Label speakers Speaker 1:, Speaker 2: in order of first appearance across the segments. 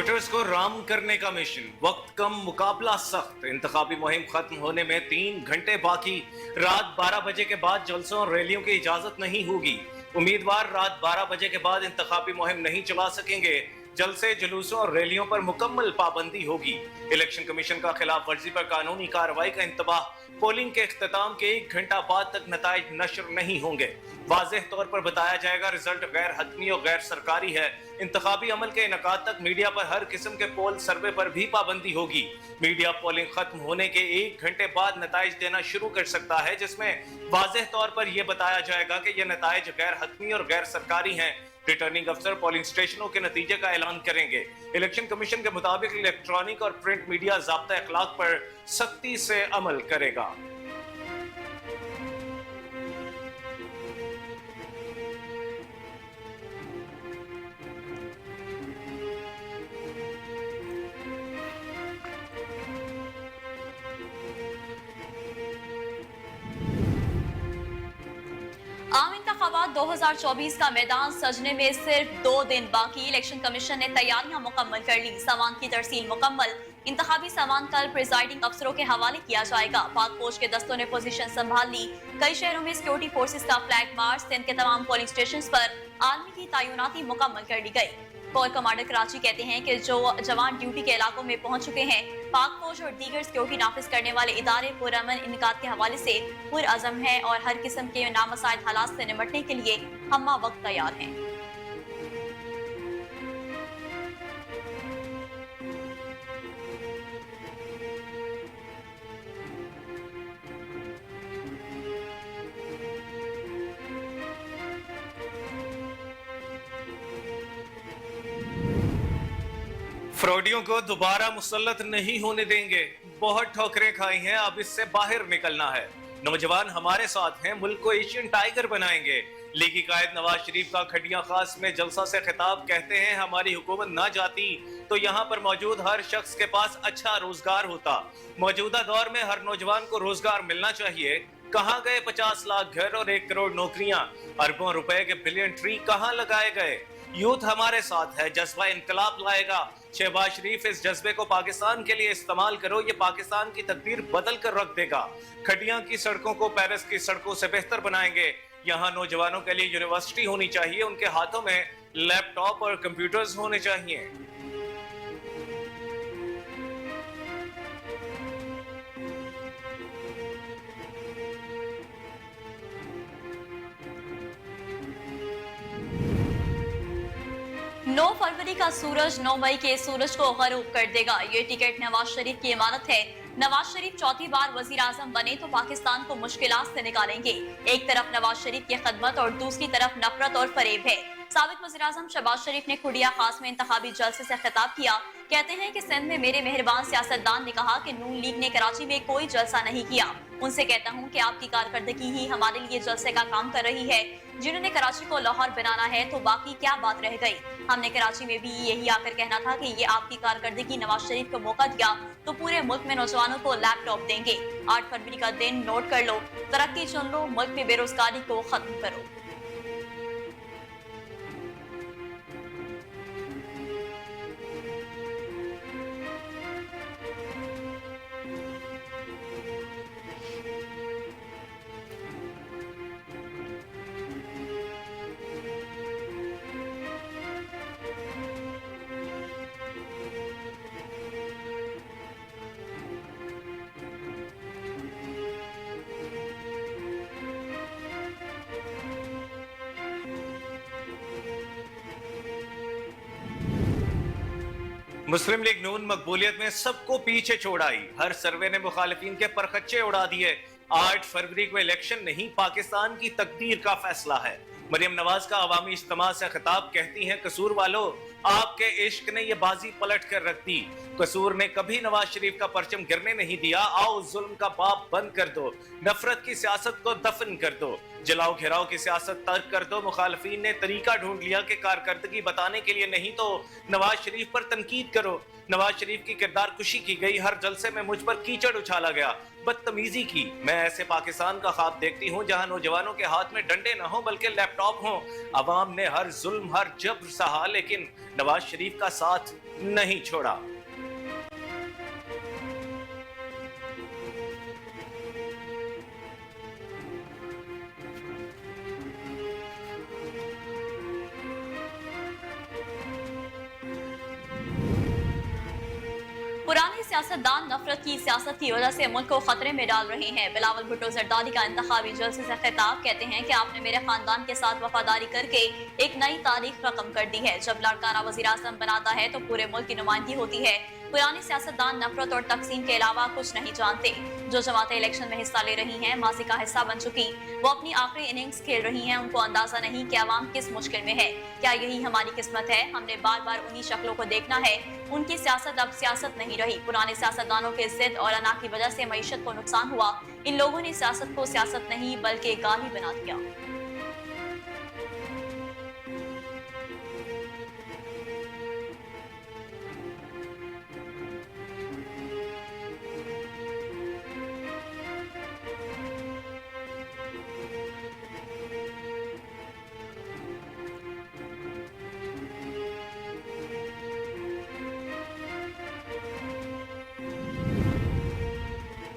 Speaker 1: Voters को राम करने का मिशन, वक्त कम मुकाबला सख्त। इंतखाबी मुहिम खत्म होने में 3 घंटे बाकी। रात 12 बजे के बाद जलसों और रैलियों की इजाजत नहीं होगी। उम्मीदवार रात 12 बजे के बाद इंतखाबी मुहिम नहीं चला सकेंगे। जलसे, जुलूसों और रैलियों पर मुकम्मल पाबंदी होगी। इलेक्शन कमीशन का खिलाफ वर्जी पर कानूनी कार्रवाई का इंतबाह। पोलिंग के इख्तिताम के 1 घंटा बाद तक नताइज नशर नहीं होंगे। वाज़ेह तौर पर बताया जाएगा रिजल्ट गैर हतमी और गैर सरकारी है। इंतखाबी अमल के इनकाद तक मीडिया पर हर किस्म के पोल सर्वे पर भी पाबंदी होगी। मीडिया पोलिंग खत्म होने के 1 घंटे बाद नताइज देना शुरू कर सकता है, जिसमें वाज़ेह तौर पर यह बताया जाएगा कि यह नताइज गैर हतमी और गैर सरकारी हैं। रिटर्निंग अफसर पोलिंग स्टेशनों के नतीजे का ऐलान करेंगे। इलेक्शन कमीशन के मुताबिक इलेक्ट्रॉनिक और प्रिंट मीडिया ज़ाब्ता अखलाक पर सख्ती से अमल करेगा।
Speaker 2: आम इंतखाबात 2024 का मैदान सजने में सिर्फ 2 दिन बाकी। इलेक्शन कमीशन ने तैयारियां मुकम्मल कर ली। सामान की तरसील मुकम्मल। इंतखाबी सामान कल प्रिजाइडिंग अफसरों के हवाले किया जाएगा। पाक फौज के दस्तों ने पोजीशन संभाल ली। कई शहरों में सिक्योरिटी फोर्सेस का फ्लैग मार्च। सिंध के तमाम पोलिंग स्टेशन पर आर्मी की तैनाती मुकम्मल कर ली गई। कोर कमांडर कराची कहते हैं कि जो जवान ड्यूटी के इलाकों में पहुंच चुके हैं, पाक फौज और दीगर सिक्योरिटी नाफिज करने वाले इदारे पुरअमन इनकाद के हवाले से पुरअज़म हैं और हर किस्म के नामसाइद हालात से निपटने के लिए हम्मा वक्त तैयार हैं।
Speaker 1: फ्रॉडियों को दोबारा मुसल्लत नहीं होने देंगे। बहुत ठोकरें खाई हैं, अब इससे बाहर निकलना है। नौजवान हमारे साथ हैं, मुल्क को एशियन टाइगर बनाएंगे। लीगी कायद नवाज शरीफ का खटिया खास में जलसा से खिताब, कहते हैं हमारी हुकूमत ना जाती तो यहाँ पर मौजूद हर शख्स के पास अच्छा रोजगार होता। मौजूदा दौर में हर नौजवान को रोजगार मिलना चाहिए। कहाँ गए 50 लाख घर और 1 करोड़ नौकरियां? अरबों रुपए के बिलियन ट्री कहाँ लगाए गए? यूथ हमारे साथ है, जज्बा इनकलाब लाएगा। शहबाज शरीफ, इस जज्बे को पाकिस्तान के लिए इस्तेमाल करो, ये पाकिस्तान की तकदीर बदल कर रख देगा। खटिया की सड़कों को पेरिस की सड़कों से बेहतर बनाएंगे। यहाँ नौजवानों के लिए यूनिवर्सिटी होनी चाहिए, उनके हाथों में लैपटॉप और कंप्यूटर्स होने चाहिए।
Speaker 2: नौ फरवरी का सूरज 9 मई के सूरज को गरूब कर देगा। ये टिकट नवाज शरीफ की इमारत है। नवाज शरीफ चौथी बार वजीर आजम बने तो पाकिस्तान को मुश्किलात से निकालेंगे। एक तरफ नवाज शरीफ की खदमत और दूसरी तरफ नफरत और फरेब है। साबिक वजीर आजम शहबाज शरीफ ने खुडिया खास में इंतखाबी जलसे से खिताब किया। कहते हैं कि सिंध में मेरे मेहरबान सियासतदान ने कहा कि नून लीग ने कराची में कोई जलसा नहीं किया। उनसे कहता हूं कि आपकी कारकर्दगी ही हमारे लिए जलसे का काम कर रही है। जिन्होंने कराची को लाहौर बनाना है तो बाकी क्या बात रह गई? हमने कराची में भी यही आकर कहना था कि ये आपकी कारकर्दगी नवाज शरीफ को मौका दिया तो पूरे मुल्क में नौजवानों को लैपटॉप देंगे। 8 फरवरी का दिन नोट कर लो, तरक्की चुन लो, मुल्क में बेरोजगारी को खत्म करो।
Speaker 1: मुस्लिम लीग नून मकबूलियत में सबको पीछे छोड़ आई। हर सर्वे ने मुखालिफिन के परखच्चे उड़ा दिए। 8 फरवरी को इलेक्शन नहीं, पाकिस्तान की तकदीर का फैसला है। मरियम नवाज का अवामी इज्तिमा से खिताब, कहती हैं कसूर वालों, आपके इश्क ने ये बाजी पलट कर रख दी। कसूर ने कभी नवाज शरीफ का परचम गिरने नहीं दिया। आओ जुल्म का बाप बंद कर दो, नफरत की सियासत को दफन कर दो। जलाओ घेराव की सियासत तर्क कर दो। मुखालफीन ने तरीका ढूंढ लिया कि कारकर्दगी बताने के लिए नहीं तो नवाज शरीफ पर तनकीद करो। नवाज शरीफ की किरदार कुशी की गई, हर जलसे में मुझ पर कीचड़ उछाला गया, बदतमीजी की। मैं ऐसे पाकिस्तान का ख्वाब देखती हूँ जहाँ नौजवानों के हाथ में डंडे न हो बल्कि लैपटॉप हों। अवाम ने हर जुल्म हर जबर सहा लेकिन नवाज शरीफ का साथ नहीं छोड़ा।
Speaker 2: पुराने सियासतदान नफरत की सियासत की वजह से मुल्क को खतरे में डाल रहे हैं। बिलावल भुट्टो जरदारी का इंतखाबी जलसे से खिताब, कहते हैं कि आपने मेरे खानदान के साथ वफादारी करके एक नई तारीख रकम कर दी है। जब लड़काना वजीर आजम बनाता है तो पूरे मुल्क की नुमाइंदगी होती है। पुराने सियासतदान नफरत और तकसीम के अलावा कुछ नहीं जानते। जो जमातें इलेक्शन में हिस्सा ले रही हैं, माजी का हिस्सा बन चुकी, वो अपनी आखिरी इनिंग्स खेल रही हैं। उनको अंदाजा नहीं कि अवाम किस मुश्किल में है। क्या यही हमारी किस्मत है? हमने बार बार उन्हीं शक्लों को देखना है। उनकी सियासत अब सियासत नहीं रही। पुराने सियासतदानों के जिद और अना की वजह से मईशत को नुकसान हुआ। इन लोगों ने सियासत को सियासत नहीं बल्कि गाली बना दिया।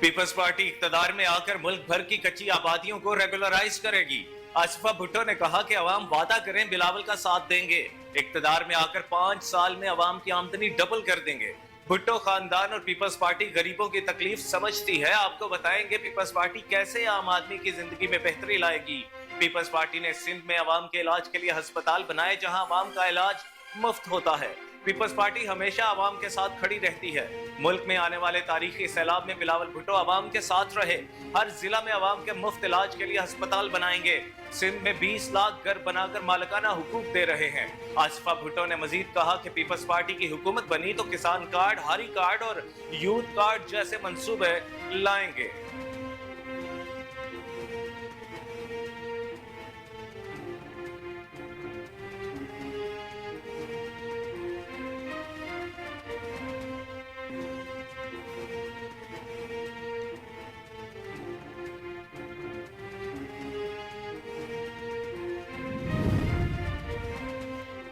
Speaker 1: पीपल्स पार्टी इक्तदार में आकर मुल्क भर की कच्ची आबादियों को रेगुलराइज करेगी। आसिफा भुट्टो ने कहा कि अवाम वादा करें बिलावल का साथ देंगे, इक्तदार में आकर 5 साल में अवाम की आमदनी डबल कर देंगे। भुट्टो खानदान और पीपल्स पार्टी गरीबों की तकलीफ समझती है। आपको बताएंगे पीपल्स पार्टी कैसे आम आदमी की जिंदगी में बेहतरी लाएगी। पीपल्स पार्टी ने सिंध में अवाम के इलाज के लिए अस्पताल बनाए जहां अवाम का इलाज मुफ्त होता है। पीपल्स पार्टी हमेशा अवाम के साथ खड़ी रहती है। मुल्क में आने वाले तारीखी सैलाब में बिलावल भुट्टो अवाम के साथ रहे। हर जिला में अवाम के मुफ्त इलाज के लिए अस्पताल बनाएंगे। सिंध में 20 लाख घर बनाकर मालिकाना हुकूक दे रहे हैं। आसिफा भुट्टो ने मजीद कहा कि पीपल्स पार्टी की हुकूमत बनी तो किसान कार्ड, हारी कार्ड और यूथ कार्ड जैसे मंसूबे लाएंगे।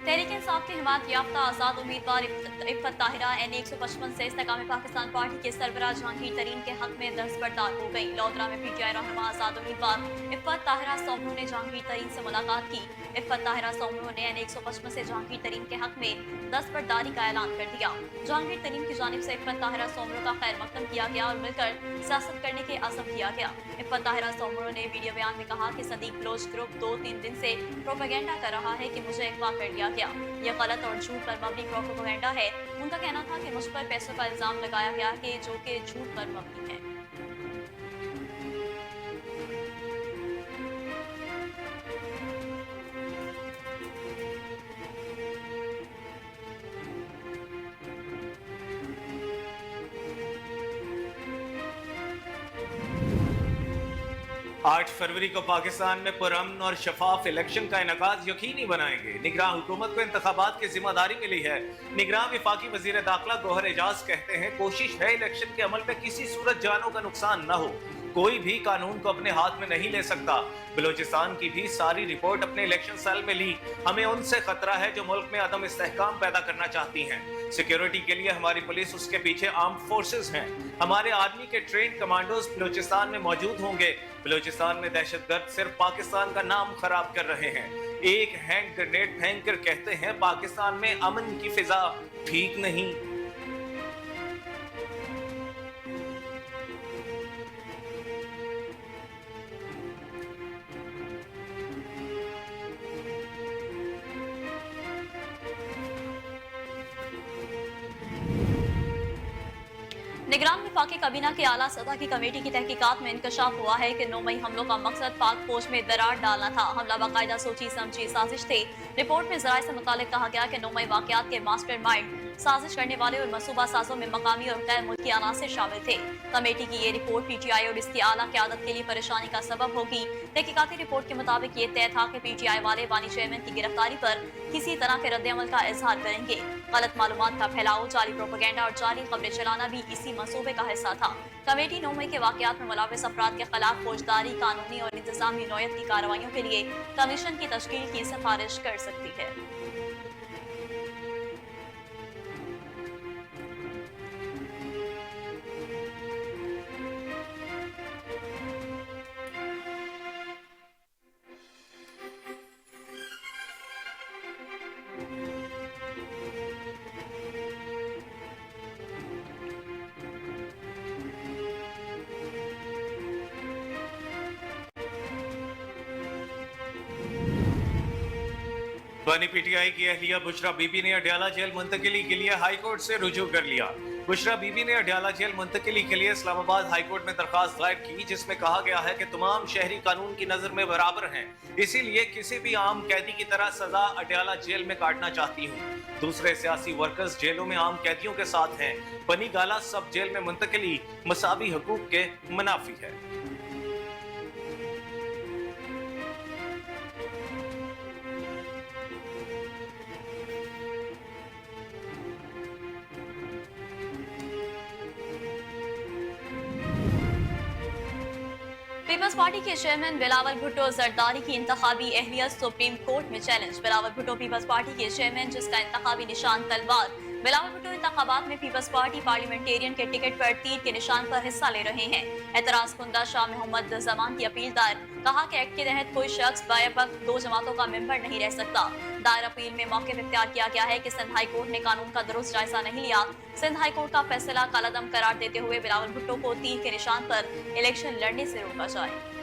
Speaker 2: तहरीक इंसाफ के हिमायत याफ्ता आजाद उम्मीदवार इफ्फत ताहिरा NA 155 से इस्तेकाम पाकिस्तान पार्टी के सरबराह जहांगीर तरीन के हक में दस्तबरदार हो गई। लोधरा में PTI रहनुमा आजाद उम्मीदवार इफ्फत ताहिरा सोमरू ने जहांगीर तरीन से मुलाकात की। इफ्फत ताहिरा सोमरू ने NA 155 से जहांगीर तरीन के हक में दस्तबरदारी का ऐलान कर दिया। जहांगीर तरीन की जानिब से इफ्फत ताहिरा सोमरू का खैर मकदम किया गया और मिलकर सियासत करने के अज़म किया गया। इफ्फत ताहिरा सोमरू ने वीडियो बयान में कहा कि सदीक बलोच ग्रुप 2-3 दिन से प्रोपेगेंडा कर रहा है कि मुझे अगवा कर लिया गया। यह गलत और झूठ पर मबनी प्रोपेगेंडा है। उनका कहना था कि मुझ पर पैसों का इल्जाम लगाया गया कि जो कि झूठ पर मबनी है।
Speaker 1: आठ फरवरी को पाकिस्तान में पुरअमन और शफाफ इलेक्शन का इनकाद यकीनी बनाएंगे। निगरान हुकूमत को इंतखाबात की जिम्मेदारी मिली है। निगरान वफाकी वजीर दाखिला गौहर एजाज कहते हैं कोशिश है इलेक्शन के अमल में किसी सूरत जानों का नुकसान न हो। कोई भी कानून को अपने हाथ में नहीं ले सकता। बलूचिस्तान की भी सारी रिपोर्ट अपने इलेक्शन सेल में ली। हमें उनसे खतरा है जो मुल्क में अदम इस्तेहकाम पैदा करना चाहती हैं। सिक्योरिटी के लिए हमारी पुलिस, उसके पीछे आर्म्ड फोर्सेस हैं। हमारे आर्मी के ट्रेन कमांडोज बलूचिस्तान में मौजूद होंगे। बलूचिस्तान में दहशतगर्द सिर्फ पाकिस्तान का नाम खराब कर रहे हैं। एक हैंड ग्रेनेड फेंक कर कहते हैं पाकिस्तान में अमन की फिजा ठीक नहीं।
Speaker 2: निगरान वफाकी काबीना की आला सतह की कमेटी की तहकीकात में इंकशाफ हुआ है कि 9 मई हमलों का मकसद पाक फौज में दरार डालना था। हमला बाकायदा सोची समझी साजिश थी। रिपोर्ट में जराये से मुतालिक कहा गया कि 9 मई वाकयात के मास्टर माइंड, साजिश करने वाले और मनसूबा साजों में मकामी और गैर मुल्की अनासिर शामिल थे। कमेटी की ये रिपोर्ट PTI और इसकी आला क़यादत के लिए परेशानी का सबब होगी। तहकीकाती रिपोर्ट के मुताबिक ये तय था कि PTI वाले बानी चेयरमैन की गिरफ्तारी पर किसी तरह के रद्द-ए-अमल का इजहार करेंगे। गलत मालूमात का फैलाव, जाली प्रोपेगेंडा और जाली खबरें चलाना भी इसी मंसूबे का हिस्सा था। कमेटी 9 मई के वाकयात में मुलविस अफराद के खिलाफ फौजदारी, कानूनी और इंतजामी नौयत की कार्रवाइयों के लिए कमीशन की तश्कील की सिफारिश कर सकती है।
Speaker 1: बनी PTI की अहलिया बुशरा बीबी ने अडयाला जेल मुंतकिली के लिए हाई कोर्ट से रुजू कर लिया। बुशरा बीबी ने अडयाला जेल मुंतकिली के लिए इस्लामाबाद हाई कोर्ट में दरखास्त दायर की, जिसमें कहा गया है कि तमाम शहरी कानून की नजर में बराबर हैं, इसीलिए किसी भी आम कैदी की तरह सजा अडयाला जेल में काटना चाहती हूँ। दूसरे सियासी वर्कर्स जेलों में आम कैदियों के साथ हैं। बनी गाला सब जेल में मुंतकिली मसावी हकूक के मुनाफी है।
Speaker 2: पीपल्स पार्टी के चेयरमैन बिलावल भुट्टो जरदारी की इंतखाबी अहलियत सुप्रीम कोर्ट में चैलेंज। बिलावल भुट्टो पीपल्स पार्टी के चेयरमैन, जिसका इंतखाबी निशान तलवार। बिलावल भुट्टो इंतखाबात में पीपल्स पार्टी पार्लियामेंटेरियन के टिकट पर तीर के निशान पर हिस्सा ले रहे हैं। एतराज कुंदा शाह मोहम्मद जमान की अपील दायर। कहा कि एक्ट के तहत कोई शख्स बैवक्त 2 जमातों का मेंबर नहीं रह सकता। दायर अपील में मौक़िफ़ इख्तियार किया गया है कि सिंध हाई कोर्ट ने कानून का दुरुस्त जायजा नहीं लिया। सिंध हाई कोर्ट का फैसला कालादम करार देते हुए बिलावल भुट्टो को तीर के निशान पर इलेक्शन लड़ने से रोका जाए।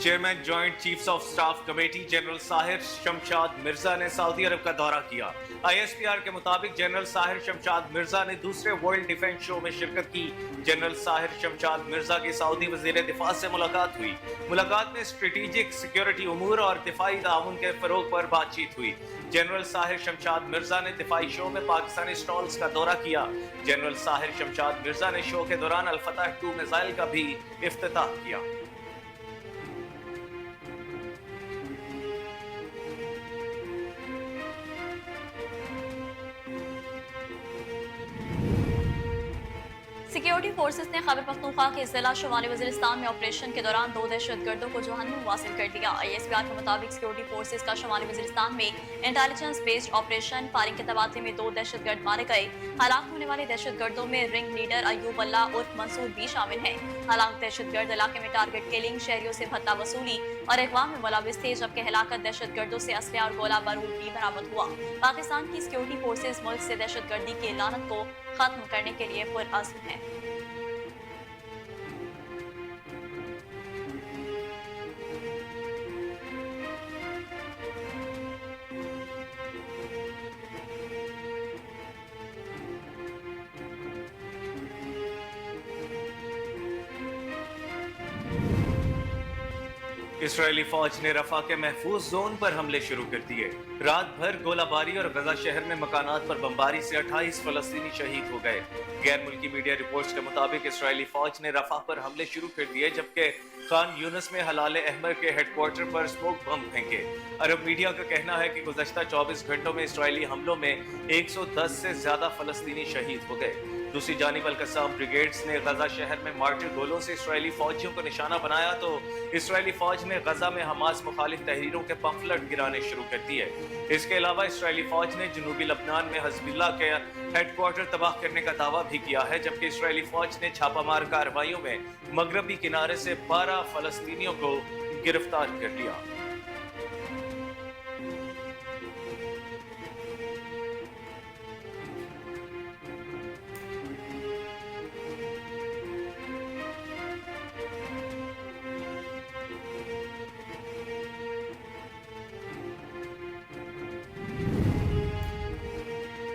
Speaker 1: Chairman joint chiefs of staff committee general Sahir Shamshad Mirza ने सऊदी अरब का दौरा किया। ISPR के मुताबिक जनरल साहिर शमशाद मिर्जा ने दूसरे वर्ल्ड डिफेंस शो में शिरकत की। जनरल साहिर शमशाद मिर्जा की सऊदी वजीर दिफा से मुलाकात हुई। मुलाकात में स्ट्रेटेजिक सिक्योरिटी उमूर और दिफाई ताउन के फरोग पर बातचीत हुई। जनरल साहिर शमशाद मिर्जा ने दिफाई शो में पाकिस्तानी स्टॉल्स का दौरा किया। जनरल साहिर शमशाद मिर्जा ने शो के दौरान अल-फतह 2 मिसाइल का भी इफ्तिताह किया।
Speaker 2: सिक्योरिटी फोर्सेस ने खैबर पख्तूनख्वा के जिला शुमाली वज़ीरिस्तान में ऑपरेशन के दौरान 2 दहशतगर्दों को जहन्नुम वासिल कर दिया। ISPR के मुताबिक सिक्योरिटी फोर्सेस का शुमाली वज़ीरिस्तान में इंटेलिजेंस बेस्ड ऑपरेशन फायरिंग के तबादले में 2 दहशतगर्द मारे गए। हलाक होने वाले दहशतगर्दों में रिंग लीडर अयूब अल्लाह उर्फ मंसूर भी शामिल हैं। हलाक दहशतगर्द इलाके में टारगेट किलिंग, शहरियों से भत्ता वसूली और अगवा में मुलविस थे, जबकि हलाकत दहशतगर्दों से असलहा और गोला बारूद भी बरामद हुआ। पाकिस्तान की सिक्योरिटी फोर्सेस मुल्क से दहशतगर्दी की लानत को खत्म करने के लिए पुरअज़्म हैं।
Speaker 1: इसराइली फौज ने रफा के महफूज जोन पर हमले शुरू कर दिए। रात भर गोलाबारी और गजा शहर में मकानात पर बमबारी से 28 फलस्तीनी शहीद हो गए। गैर मुल्की मीडिया रिपोर्ट्स के मुताबिक इसराइली फौज ने रफा पर हमले शुरू कर दिए, जबकि खान यूनस में हलाल अहमर के हेडक्वार्टर पर स्मोक बम फेंके। अरब मीडिया का कहना है कि गुज़श्ता 24 घंटों में इसराइली हमलों में 110 से ज्यादा फलस्तीनी शहीद हो गए। दूसरी जानिब अल-कस्साम ब्रिगेड्स ने गजा शहर में मार्टर गोलों से इसराइली फौजियों को निशाना बनाया, तो इसराइली फौज ने गजा में हमास मुखालिफ तहरीरों के पंफलेट गिराने शुरू कर दिए। इसके अलावा इसराइली फौज ने जनूबी लबनान में हिज़्बुल्लाह के हेडक्वार्टर तबाह करने का दावा भी किया है, जबकि इसराइली फौज ने छापामार कार्रवाइयों में मगरबी किनारे से 12 फलस्तीनियों को गिरफ्तार कर लिया।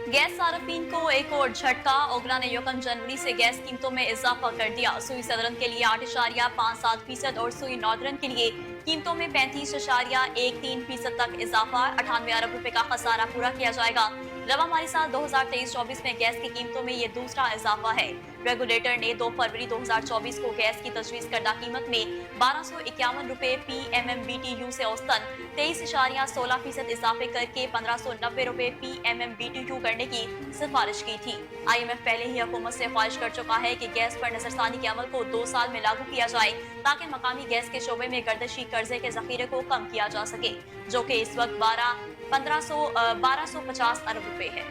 Speaker 2: गैस सार्फिन को एक और झटका। ओगरा ने 1 जनवरी से गैस कीमतों में इजाफा कर दिया। सुई सदरन के लिए 8.57% और सुई नॉर्दर्न के लिए कीमतों में 35.13% तक इजाफा। 98 अरब रुपए का खसारा पूरा किया जाएगा। रवा माली साल 2023-24 में गैस की कीमतों में ये दूसरा इजाफा है। रेगुलेटर ने 2 फरवरी 2024 को गैस की तजवीज करदा कीमत में 1251 रुपए PMMBTU से औसतन 23.16% इजाफे करके 1590 रुपए PMMBTU करने की सिफारिश की थी। IMF पहले ही हुकूमत से ख्वाहिश कर चुका है कि गैस पर नजरसानी के अमल को 2 साल में लागू किया जाए ताकि मकामी गैस के शोबे में गर्दशी कर्जे के जखीरे को कम किया जा सके, जो कि इस वक्त 1250 अरब रुपए है।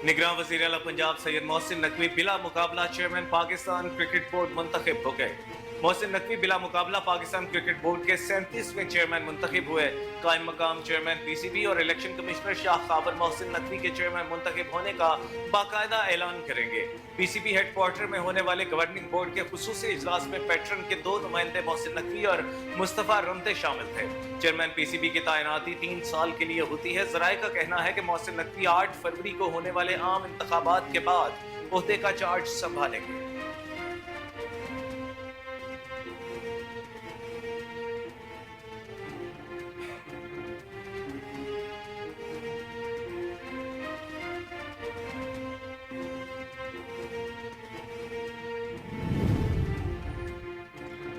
Speaker 1: निगरान वज़ीर आला पंजाब सैयद मोहसिन नकवी बिला मुकाबला चेयरमैन पाकिस्तान क्रिकेट बोर्ड मुंतखब हो गए। मोहसिन नकवी बिला मुकाबला पाकिस्तान क्रिकेट बोर्ड के 37वें चेयरमैन मुंतखब हुए। कायम मकाम चेयरमैन PCB और इलेक्शन कमिश्नर शाह खाबर मोहसिन नकवी के चेयरमैन मुंतखब होने का बाकायदा ऐलान करेंगे। PCB हेडक्वार्टर में होने वाले गवर्निंग बोर्ड के खुसूसी इजलास में पैट्रन के 2 नुमाइंदे मोहसिन नकवी और मुस्तफा रमते शामिल थे। चेयरमैन PCB की तैनाती 3 साल के लिए होती है। जराये का कहना है कि मोहसिन नकवी 8 फरवरी को होने वाले आम इंतखाबात के बाद ओहदे का चार्ज संभालेंगे।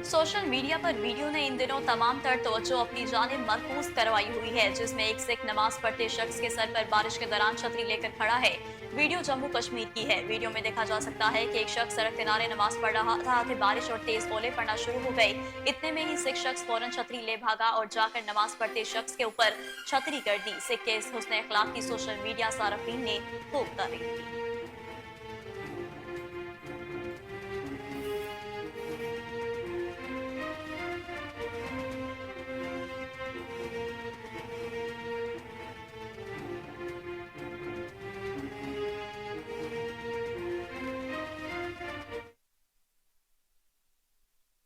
Speaker 2: सोशल मीडिया पर वीडियो ने इन दिनों तमाम तर तवज्जो अपनी जानिब मरकूज करवाई हुई है, जिसमें एक सिख नमाज पढ़ते शख्स के सर पर बारिश के दौरान छतरी लेकर खड़ा है। वीडियो जम्मू कश्मीर की है। वीडियो में देखा जा सकता है कि एक शख्स सड़क किनारे नमाज पढ़ रहा था कि बारिश और तेज ओले पड़ना शुरू हो गए। इतने में ही सिख शख्स फौरन छतरी ले भागा और जाकर नमाज पढ़ते शख्स के ऊपर छतरी कर दी। सिख के इस हुस्न अखलाक की सोशल मीडिया सारफीन ने खूब तारीफ की।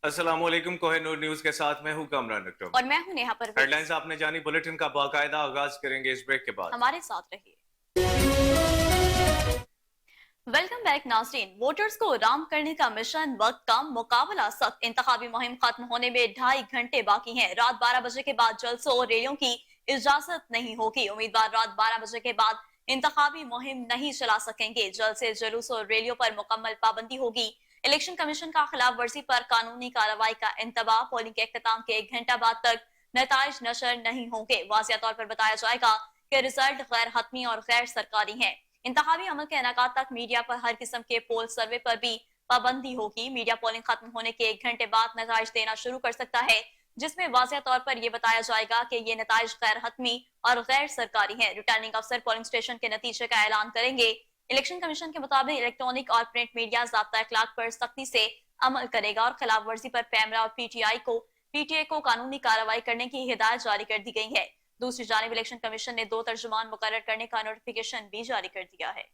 Speaker 1: अस्सलामुअलैकुम, कोहिनूर न्यूज के साथ मैं हूं कामरान अकरम
Speaker 2: और मैं हूं नेहा परवेज।
Speaker 1: हेडलाइंस आपने जानी, बुलेटिन का बाकायदा आगाज करेंगे इस ब्रेक के बाद।
Speaker 2: हमारे साथ रहिए। वेलकम बैक नाज़रीन। वोटर्स को राम करने का मिशन वक्त कम, मुकाबला सख्त। इंतखाबी मुहिम खत्म होने में 2.5 घंटे बाकी हैं। रात 12 बजे के बाद जलसों और रैलियों की इजाजत नहीं होगी। उम्मीदवार रात 12 बजे के बाद इंतखाबी मुहिम नहीं चला सकेंगे। जलसे, जुलूस और रैलियों पर मुकम्मल पाबंदी होगी। इलेक्शन कमीशन का खिलाफ वर्जी पर कानूनी कार्रवाई का इंतबाह। पोलिंग के इख्तिताम के 1 घंटा बाद तक नताइज नशर नहीं होंगे। वाज़िया तौर पर बताया जाएगा कि रिजल्ट गैर हतमी और गैर सरकारी हैं। इंतखाबी अमल के इनेकात तक मीडिया पर हर किस्म के पोल सर्वे पर भी पाबंदी होगी। मीडिया पोलिंग खत्म होने के 1 घंटे बाद नताइज देना शुरू कर सकता है, जिसमें वाज़िया तौर पर यह बताया जाएगा कि ये नताइज गैर हतमी और गैर सरकारी हैं। रिटर्निंग अफसर पोलिंग स्टेशन के नतीजे का ऐलान करेंगे। इलेक्शन कमीशन के मुताबिक इलेक्ट्रॉनिक और प्रिंट मीडिया ज़ाब्ता अखलाक पर सख्ती से अमल करेगा और खिलाफ वर्जी पर पैमरा और PTI को कानूनी कार्रवाई करने की हिदायत जारी कर दी गई है। दूसरी जानिब इलेक्शन कमीशन ने 2 तर्जुमान मुकर्रर करने का नोटिफिकेशन भी जारी कर दिया है।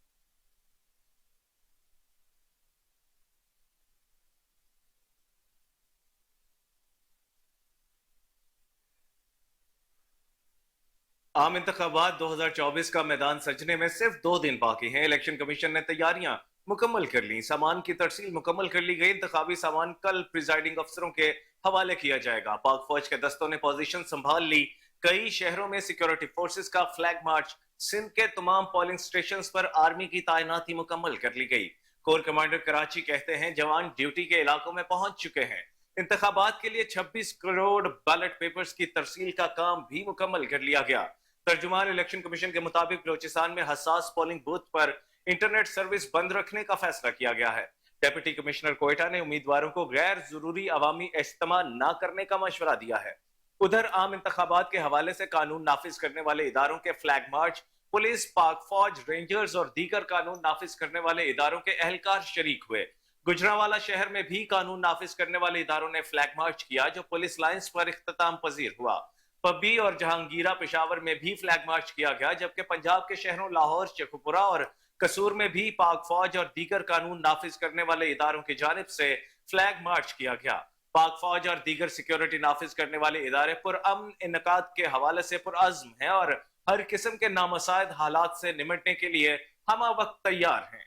Speaker 1: आम इंतखाबात 2024 का मैदान सजने में सिर्फ 2 दिन बाकी हैं। इलेक्शन कमीशन ने तैयारियां मुकम्मल कर ली। सामान की तरसील मुकम्मल कर ली गई। इंतखाबी सामान कल प्रिजाइडिंग अफसरों के हवाले किया जाएगा। पाक फौज के दस्तों ने पोजीशन संभाल ली। कई शहरों में सिक्योरिटी फोर्सेस का फ्लैग मार्च। सिंध के तमाम पोलिंग स्टेशन पर आर्मी की तैनाती मुकम्मल कर ली गई। कोर कमांडर कराची कहते हैं जवान ड्यूटी के इलाकों में पहुंच चुके हैं। इंतखाबात के लिए 26 करोड़ बैलेट पेपर्स की तरसील का काम भी मुकम्मल कर लिया गया। तर्जुमान इलेक्शन कमीशन के मुताबिक बलोचिस्तान में हसास पोलिंग बूथ पर इंटरनेट सर्विस बंद रखने का फैसला किया गया है। डेप्यूटी कमिश्नर कोयटा ने उम्मीदवारों को गैर जरूरी अवामी इज्तिमा न करने का मशवरा दिया है। उधर आम इंतखाबात के हवाले से कानून नाफिज करने वाले इदारों के फ्लैग मार्च, पुलिस, पाक फौज, रेंजर्स और दीगर कानून नाफिज करने वाले इदारों के अहलकार शरीक हुए। गुजरांवाला शहर में भी कानून नाफिज करने वाले इदारों ने फ्लैग मार्च किया, जो पुलिस लाइंस पर इख्तिताम पजीर हुआ। पब्बी और जहांगीरा पेशावर में भी फ्लैग मार्च किया गया, जबकि पंजाब के शहरों लाहौर, शेखुपुरा और कसूर में भी पाक फौज और दीगर कानून नाफिज करने वाले इदारों की जानिब से फ्लैग मार्च किया गया। पाक फौज और दीगर सिक्योरिटी नाफिज करने वाले इदारे पुरअमन इनकाद के हवाले से पुरअज़्म हैं और हर किस्म के नामसाइद हालात से निमटने के लिए हम वक्त तैयार हैं।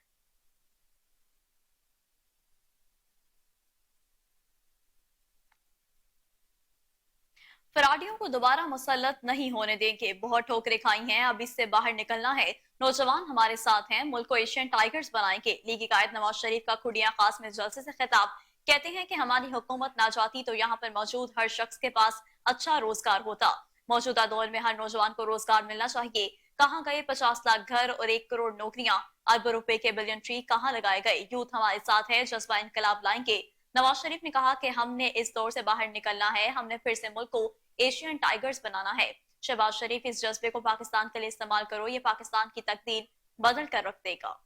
Speaker 2: फराडियों को दोबारा मुसल्लत नहीं होने देंगे, बहुत ठोकरें खाई हैं, अब इससे बाहर निकलना है। नौजवान हमारे साथ हैं, मुल्क को एशियन टाइगर्स बनाएंगे। लीगी कायद नवाज शरीफ का खुडिया खास में जलसे से खिताब। कहते हैं कि हमारी हुकूमत ना जाती तो यहाँ पर मौजूद हर शख्स के पास अच्छा रोजगार होता। मौजूदा दौर में हर नौजवान को रोजगार मिलना चाहिए। कहाँ गए 50 लाख घर और 1 करोड़ नौकरियां? अरबों रुपए के बिलियन ट्री कहाँ लगाए गए? यूथ हमारे साथ है, जज्बा इनकलाब लाएंगे। नवाज शरीफ ने कहा कि हमने इस दौर से बाहर निकलना है, हमने फिर से मुल्क को एशियन टाइगर्स बनाना है। शहबाज शरीफ, इस जज्बे को पाकिस्तान के लिए इस्तेमाल करो, ये पाकिस्तान की तकदीर बदल कर रख देगा।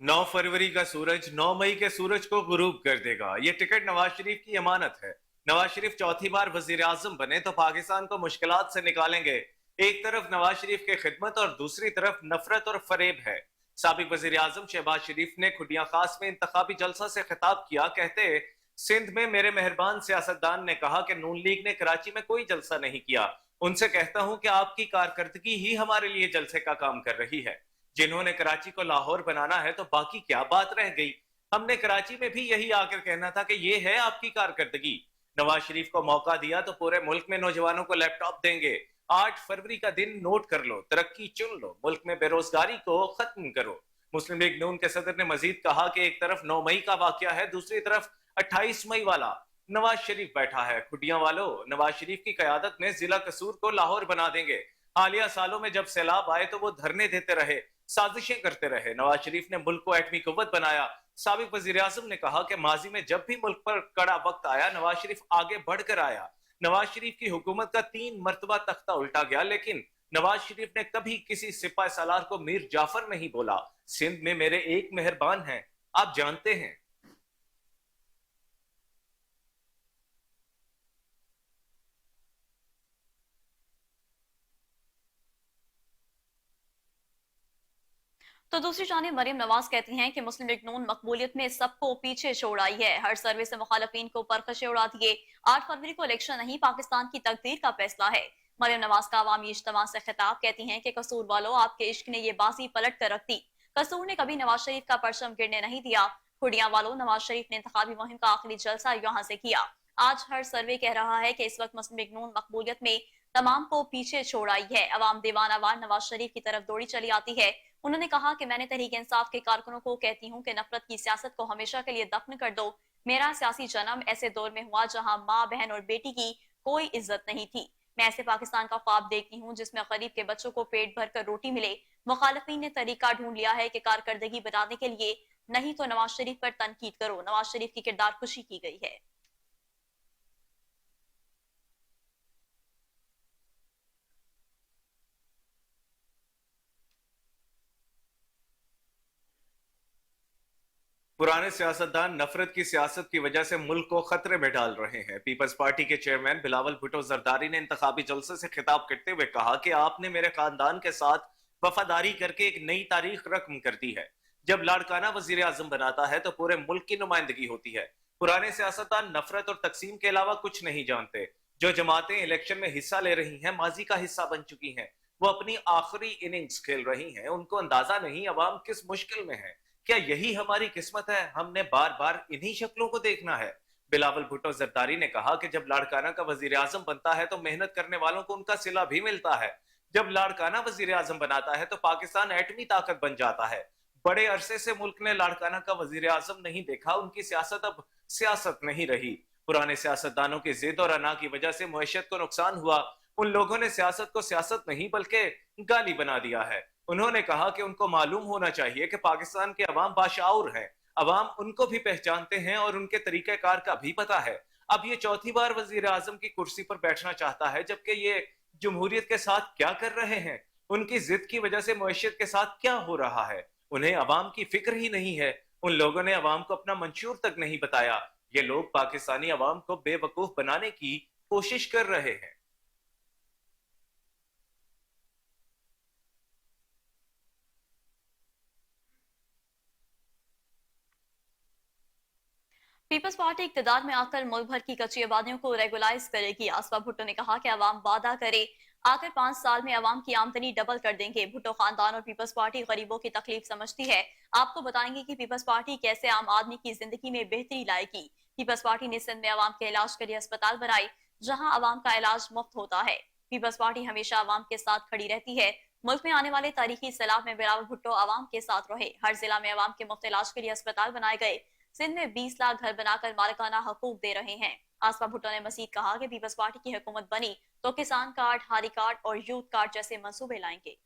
Speaker 1: नौ फरवरी का सूरज 9 मई के सूरज को गुरूब कर देगा। ये टिकट नवाज शरीफ की अमानत है। नवाज शरीफ चौथी बार वजीर आजम बने तो पाकिस्तान को मुश्किलात से निकालेंगे। एक तरफ नवाज शरीफ की खिदमत और दूसरी तरफ नफरत और फरेब है। साबिक वजीर आजम शहबाज शरीफ ने खुडिया खास में इंतखाबी जलसा से खिताब किया। कहते, सिंध में मेरे मेहरबान सियासतदान ने कहा कि नून लीग ने कराची में कोई जलसा नहीं किया। उनसे कहता हूं कि आपकी कारकर्दगी ही हमारे लिए जलसे का काम कर रही है। जिन्होंने कराची को लाहौर बनाना है तो बाकी क्या बात रह गई? हमने कराची में भी यही आकर कहना था कि ये है आपकी कारकर्दगी। नवाज शरीफ को मौका दिया तो पूरे मुल्क में नौजवानों को लैपटॉप देंगे। 8 फरवरी का दिन नोट कर लो, तरक्की चुन लो, मुल्क में बेरोजगारी को खत्म करो। मुस्लिम लीग नून के सदर ने मजीद कहा कि एक तरफ 9 मई का वाकया है, दूसरी तरफ 28 मई वाला। नवाज शरीफ बैठा है। खुडियां वालों, नवाज शरीफ की कयादत में जिला कसूर को लाहौर बना देंगे। हालिया सालों में जब सैलाब आए तो वो धरने देते रहे, साजिशें करते रहे। नवाज शरीफ ने मुल्क को एटमी कुव्वत बनाया। साबिक वजीर आजम ने कहा कि माजी में जब भी मुल्क पर कड़ा वक्त आया, नवाज शरीफ आगे बढ़कर आया। नवाज शरीफ की हुकूमत का 3 मरतबा तख्ता उल्टा गया, लेकिन नवाज शरीफ ने कभी किसी सिपाह सालार को मीर जाफर नहीं बोला। सिंध में मेरे एक मेहरबान हैं, आप जानते हैं।
Speaker 2: तो दूसरी जानिब मरियम नवाज कहती हैं कि मुस्लिम लीग नून मकबूलियत में सबको पीछे छोड़ आई है, हर सर्वे से मुखालफीन को परखशे उड़ा दिए। 8 फरवरी को इलेक्शन नहीं, पाकिस्तान की तकदीर का फैसला है। मरियम नवाज का अवामी इज्तिमा से खिताब। कहती हैं कि कसूर वालों, आपके इश्क ने ये बाजी पलट कर रख दी। कसूर ने कभी नवाज शरीफ का परचम गिरने नहीं दिया। खुडिया वालों, नवाज शरीफ ने इंतखाबी मुहिम का आखिरी जलसा यहाँ से किया। आज हर सर्वे कह रहा है कि इस वक्त मुस्लिम लीग नून मकबूलियत में तमाम को पीछे छोड़ आई है। अवाम दीवानावार नवाज शरीफ की तरफ दौड़ी चली आती है। उन्होंने कहा कि मैंने तहरीक इंसाफ के कारकुनों को कहती हूँ कि नफरत की सियासत को हमेशा के लिए दफन कर दो। मेरा सियासी जन्म ऐसे दौर में हुआ जहाँ माँ, बहन और बेटी की कोई इज्जत नहीं थी। मैं ऐसे पाकिस्तान का ख्वाब देखती हूँ जिसमें गरीब के बच्चों को पेट भर कर रोटी मिले। मुखालिफिन ने तरीका ढूंढ लिया है कि कारकर्दगी बनाने के लिए, नहीं तो नवाज शरीफ पर तनकीद करो। नवाज शरीफ की किरदार खुशी की गई है।
Speaker 1: पुराने सियासतदान नफरत की सियासत की वजह से मुल्क को खतरे में डाल रहे हैं। पीपल्स पार्टी के चेयरमैन बिलावल भुट्टो जरदारी ने इंतखाबी जलसे से खिताब करते हुए कहा कि आपने मेरे खानदान के साथ वफादारी करके एक नई तारीख रकम कर दी है। जब लाड़काना वजीर आजम बनाता है तो पूरे मुल्क की नुमाइंदगी होती है। पुराने सियासतदान नफरत और तकसीम के अलावा कुछ नहीं जानते। जो जमातें इलेक्शन में हिस्सा ले रही हैं, माजी का हिस्सा बन चुकी हैं, वो अपनी आखिरी इनिंग्स खेल रही हैं। उनको अंदाजा नहीं अवाम किस मुश्किल में है। क्या यही हमारी किस्मत है? हमने बार बार इन्हीं शक्लों को देखना है। बिलावल भुट्टो जरदारी ने कहा कि जब लाड़काना का वजीर आजम बनता है तो मेहनत करने वालों को उनका सिला भी मिलता है। जब लाड़काना वजीर आजम बनाता है तो पाकिस्तान एटमी ताकत बन जाता है। बड़े अरसे से मुल्क ने लाड़काना का वजीर आजम नहीं देखा। उनकी सियासत अब सियासत नहीं रही। पुराने सियासतदानों की जिद और अना की वजह से मुईशत को नुकसान हुआ। उन लोगों ने सियासत को सियासत नहीं बल्कि गाली बना दिया है। उन्होंने कहा कि उनको मालूम होना चाहिए कि पाकिस्तान के अवाम बाशाऊर हैं। अवाम उनको भी पहचानते हैं और उनके तरीक़ेकार का भी पता है। अब ये चौथी बार वजीर आजम की कुर्सी पर बैठना चाहता है, जबकि ये जमहूरियत के साथ क्या कर रहे हैं? उनकी जिद की वजह से मुईशत के साथ क्या हो रहा है? उन्हें अवाम की फिक्र ही नहीं है। उन लोगों ने अवाम को अपना मंशूर तक नहीं बताया। ये लोग पाकिस्तानी अवाम को बेवकूफ बनाने की कोशिश कर रहे हैं।
Speaker 2: पीपल्स पार्टी इक्तदार में आकर मुल्क भर की कच्ची आबादियों को रेगुलाइज करेगी। आसफा भुट्टो ने कहा कि अवाम वादा करे, आकर 5 साल में अवाम की आमदनी डबल कर देंगे। भुट्टो खानदान और पीपल्स पार्टी गरीबों की तकलीफ समझती है। आपको बताएंगे कि पीपल्स पार्टी कैसे आम आदमी की जिंदगी में बेहतरी लाएगी। पीपल्स पार्टी ने सिंध में अवाम के इलाज के लिए अस्पताल बनाए, जहां अवाम का इलाज मुफ्त होता है। पीपल्स पार्टी हमेशा अवाम के साथ खड़ी रहती है। मुल्क में आने वाले तारीखी सैलाब में बिलावल भुट्टो अवाम के साथ रहे। हर जिला में अवाम के मुफ्त इलाज के लिए अस्पताल बनाए गए। सिंध में 20 लाख घर बनाकर मालिकाना हकूक दे रहे हैं। आसफा भुट्टो ने मजीद कहा कि पीपल्स पार्टी की हुकूमत बनी तो किसान कार्ड, हारी कार्ड और यूथ कार्ड जैसे मंसूबे लाएंगे।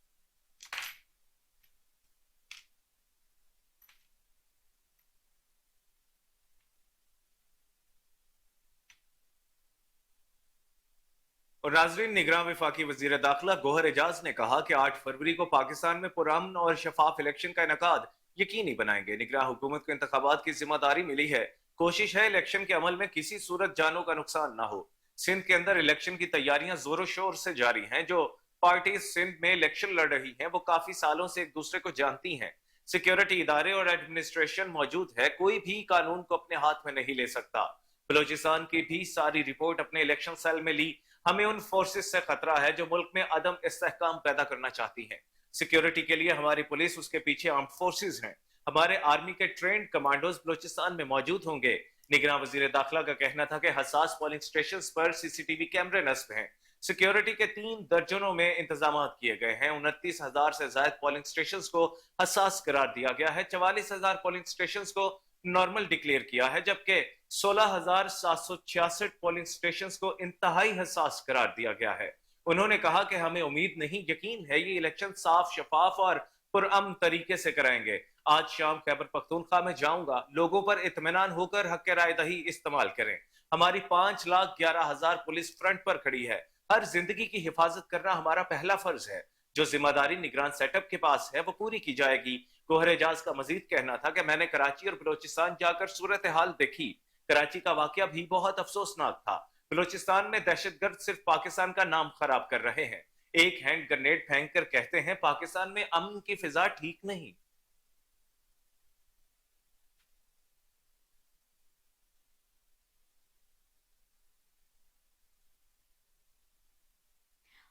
Speaker 1: और नाजरीन, निगरान वफाकी वजीर दाखिला गौहर एजाज ने कहा कि 8 फरवरी को पाकिस्तान में पुरअमन और शफाफ इलेक्शन का इनेकाद यकीनी बनाएंगे। निगरान हुकूमत को इंतखाबात की जिम्मेदारी मिली है। कोशिश है इलेक्शन के अमल में किसी सूरत जानों का नुकसान ना हो। सिंध के अंदर इलेक्शन की तैयारियां जोरों शोर से जारी हैं। जो पार्टी सिंध में इलेक्शन लड़ रही हैं वो काफी सालों से एक दूसरे को जानती हैं। सिक्योरिटी इदारे और एडमिनिस्ट्रेशन मौजूद है। कोई भी कानून को अपने हाथ में नहीं ले सकता। बलोचिस्तान की भी सारी रिपोर्ट अपने इलेक्शन सेल में ली। हमें उन फोर्सेस से खतरा है जो मुल्क में अदम इस्तेहकाम पैदा करना चाहती हैं। सिक्योरिटी के लिए हमारी पुलिस, उसके पीछे आर्म्ड फोर्सेस हैं। हमारे आर्मी के ट्रेंड कमांडोज बलूचिस्तान में मौजूद होंगे। निगरान वजीर दाखिला का कहना था कि हसास पोलिंग स्टेशन पर सीसीटीवी कैमरे नस्ब हैं। सिक्योरिटी के 3 दर्जनों में इंतजाम किए गए हैं। 29,000 से ज्यादा पोलिंग स्टेशन को हसास करार दिया गया है। 44,000 पोलिंग स्टेशन को नॉर्मल डिक्लेयर किया है, जबकि 16,766 पोलिंग स्टेशन को इंतहाई हसास करार दिया गया है। उन्होंने कहा कि हमें उम्मीद नहीं, यकीन है ये इलेक्शन साफ, शफाफ और पुरअमन तरीके से कराएंगे। आज शाम खैबर पख्तूनख्वा में जाऊंगा। लोगों पर इत्मीनान होकर हक राय दही इस्तेमाल करें। हमारी 5,11,000 पुलिस फ्रंट पर खड़ी है। हर जिंदगी की हिफाजत करना हमारा पहला फर्ज है। जो जिम्मेदारी निगरान सेटअप के पास है वो पूरी की जाएगी। गोहर एजाज का मजीद कहना था कि मैंने कराची और बलोचिस्तान जाकर सूरत हाल देखी। कराची का वाकया भी बहुत अफसोसनाक था। बलोचिस्तान में दहशतगर्द सिर्फ पाकिस्तान का नाम खराब कर रहे हैं। एक हैंड ग्रेनेड फेंक कर कहते हैं पाकिस्तान में अमन की फिजा ठीक नहीं।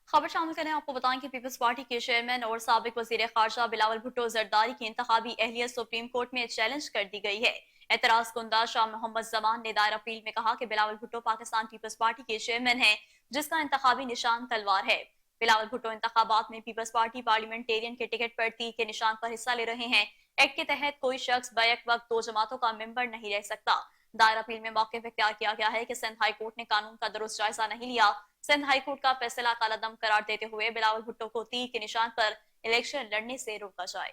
Speaker 2: खबर शामिल करें, आपको बताएं कि पीपल्स पार्टी के चेयरमैन और साबिक वजीर खारजा बिलावल भुट्टो जरदारी की इंतखाबी अहलियत सुप्रीम कोर्ट में चैलेंज कर दी गई है। एतराज कुंदा शाह मोहम्मद जमान ने दायर अपील में कहा कि बिलावल भुट्टो पाकिस्तान पीपल्स पार्टी के चेयरमैन हैं, जिसका इंतखाबी निशान तलवार है। बिलावल भुट्टो इंतखाबात में पीपल्स पार्टी पार्लियामेंटेरियन के टिकट पर तीर के निशान पर हिस्सा ले रहे हैं। एक्ट के तहत कोई शख्स बैक वक्त 2 जमातों का मेंबर नहीं रह सकता। दायर अपील में मौक़िफ़ इख्तियार किया गया है कि सिंध हाई कोर्ट ने कानून का दुरुस्त जायजा नहीं लिया। सिंध हाई कोर्ट का फैसला कालादम करार देते हुए बिलावल भुट्टो को तीर के निशान पर इलेक्शन लड़ने से रोका जाए।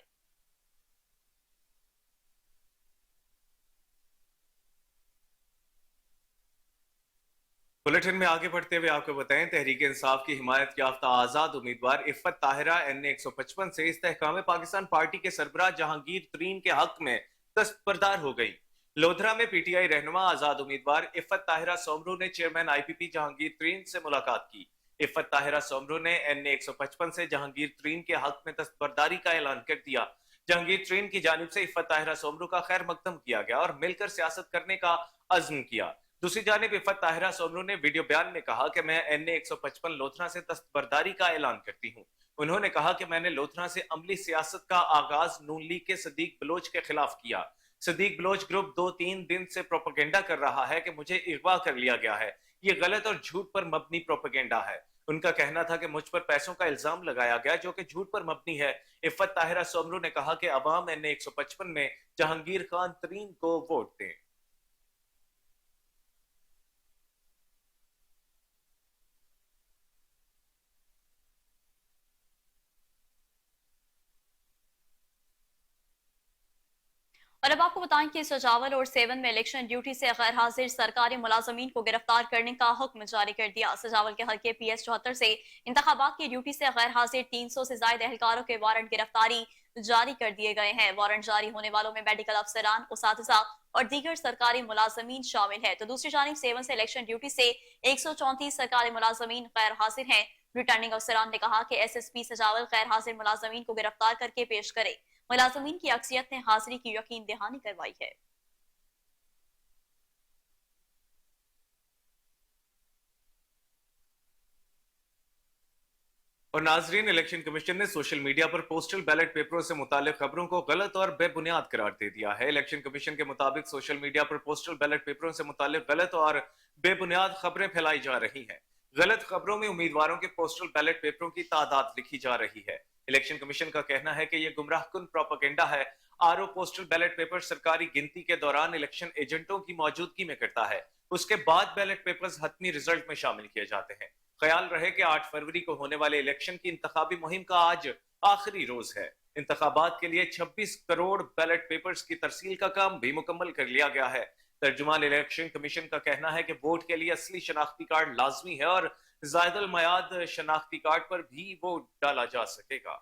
Speaker 1: बुलेटिन में आगे बढ़ते हुए आपको बताएं, तहरीक इंसाफ की हिमायत याफ्ता आजाद उम्मीदवार इफ्फत ताहिरा NA 155 से इस्तेहकाम पाकिस्तान पार्टी के सरबराह जहांगीर तरीन के हक में दस्तबरदार हो गई। लोधरा में PTI रहनुमा आजाद उम्मीदवार इफ्फत ताहिरा सोमरू ने चेयरमैन IPP जहांगीर तरीन से मुलाकात की। इफ्फत ताहिरा सोमरू ने NA 155 से जहांगीर तरीन के हक में दस्तबरदारी का ऐलान कर दिया। जहांगीर तरीन की जानिब से इफ्फत ताहिरा सोमरू का खैर मकदम किया गया और मिलकर सियासत करने का अज़्म किया। दूसरी जानिब इफ्फत ताहिरा सोमरू ने वीडियो बयान में कहा कि मैं NA 155 लोधरा से दस्तबरदारी का ऐलान करती हूँ। उन्होंने कहा कि मैंने लोधरा से अमली सियासत का आगाज नून लीग के सदीक बलोच के खिलाफ किया। सदीक बलोच ग्रुप 2-3 दिन से प्रोपेगेंडा कर रहा है कि मुझे अगवा कर लिया गया है। ये गलत और झूठ पर मबनी प्रोपेगेंडा है। उनका कहना था कि मुझ पर पैसों का इल्जाम लगाया गया जो कि झूठ पर मबनी है। इफ्फत ताहिरा सोमरू ने कहा कि अवाम NA 155 में जहांगीर खान तरीन को वोट दें।
Speaker 2: और अब आपको बताएं कि सजावल और सेवन में इलेक्शन ड्यूटी से गैर हाजिर सरकारी मुलाजमीन को गिरफ्तार करने का हुक्म जारी कर दिया। सजावल के हल्के PS 74 से इंतखाबात की ड्यूटी से गैर हाजिर 300 से ज्यादा एहलकारों के वारंट गिरफ्तारी जारी कर दिए गए हैं। वारंट जारी होने वालों में मेडिकल अफसरान, उसातिजा और दीगर सरकारी मुलाजमीन शामिल है। तो दूसरी जानिब 7 से इलेक्शन ड्यूटी से 134 सरकारी मुलाजमीन गैर हाजिर हैं। रिटर्निंग अफसरान ने कहा कि SSP सजावल गैर हाजिर मुलाजमीन को गिरफ्तार करके पेश करे। मुलाजमीन की अक्सरियत ने हाजिरी की यकीन दहानी करवाई है।
Speaker 1: और नाजरीन, इलेक्शन कमीशन ने सोशल मीडिया पर पोस्टल बैलेट पेपरों से मुतालिक खबरों को गलत और बेबुनियाद करार दे दिया है। इलेक्शन कमीशन के मुताबिक सोशल मीडिया पर पोस्टल बैलेट पेपरों से मुतालिक गलत और बेबुनियाद खबरें फैलाई जा रही हैं। गलत खबरों में उम्मीदवारों के पोस्टल बैलेट पेपरों की तादाद लिखी जा रही है। इलेक्शन कमीशन का कहना है कि यह गुमराहकुन प्रोपेगेंडा है। RO पोस्टल बैलेट पेपर सरकारी गिनती के दौरान इलेक्शन एजेंटों की मौजूदगी में करता है। उसके बाद बैलेट पेपर्स हतमी रिजल्ट में शामिल किए जाते हैं। ख्याल रहे कि 8 फरवरी को होने वाले इलेक्शन की इंतखाबी मुहिम का आज आखिरी रोज है। इंतखाबात के लिए 26 करोड़ बैलेट पेपर्स की तरसील का काम भी मुकम्मल कर लिया गया है। तर्जुमान इलेक्शन कमीशन का कहना है कि वोट के लिए असली शनाख्ती कार्ड लाजमी है और जायदुल मयाद शनाख्ती कार्ड पर भी वोट डाला जा सकेगा।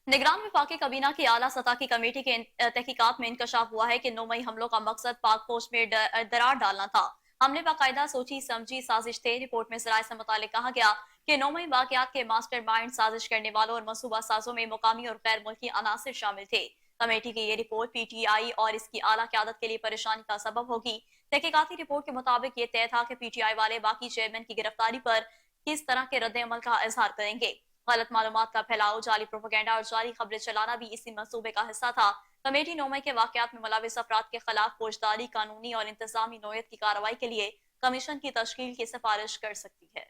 Speaker 2: निगरान विफाकी काबीना की आला सतह की कमेटी के तहकीकात में इंकशाफ हुआ है कि 9 मई हमलों का मकसद पाक फौज में दरार डालना था। हमले बाकायदा सोची समझी साजिश थे। रिपोर्ट में सराय से मुतालिक कहा गया कि 9 मई वाकयात के मास्टर माइंड, साजिश करने वालों और मनसूबा साजों में मुकामी और गैर मुल्की अनासिर शामिल थे। कमेटी की ये रिपोर्ट PTI और इसकी आला क़यादत के लिए परेशानी का सबब होगी। तहकीकाती रिपोर्ट के मुताबिक ये तय था कि PTI वाले बाकी चेयरमैन की गिरफ्तारी पर किस तरह के रद्द अमल का इजहार करेंगे। गलत मालूमात का फैलाव, जाली प्रोपेगेंडा और जाली खबरें चलाना भी इसी मंसूबे का हिस्सा था। कमेटी 9 मई के वाकयात में मुलविस अफराद के खिलाफ फौजदारी, कानूनी और इंतजामी नौयत की कार्रवाई के लिए कमीशन की तश्कील की सिफारिश कर सकती है।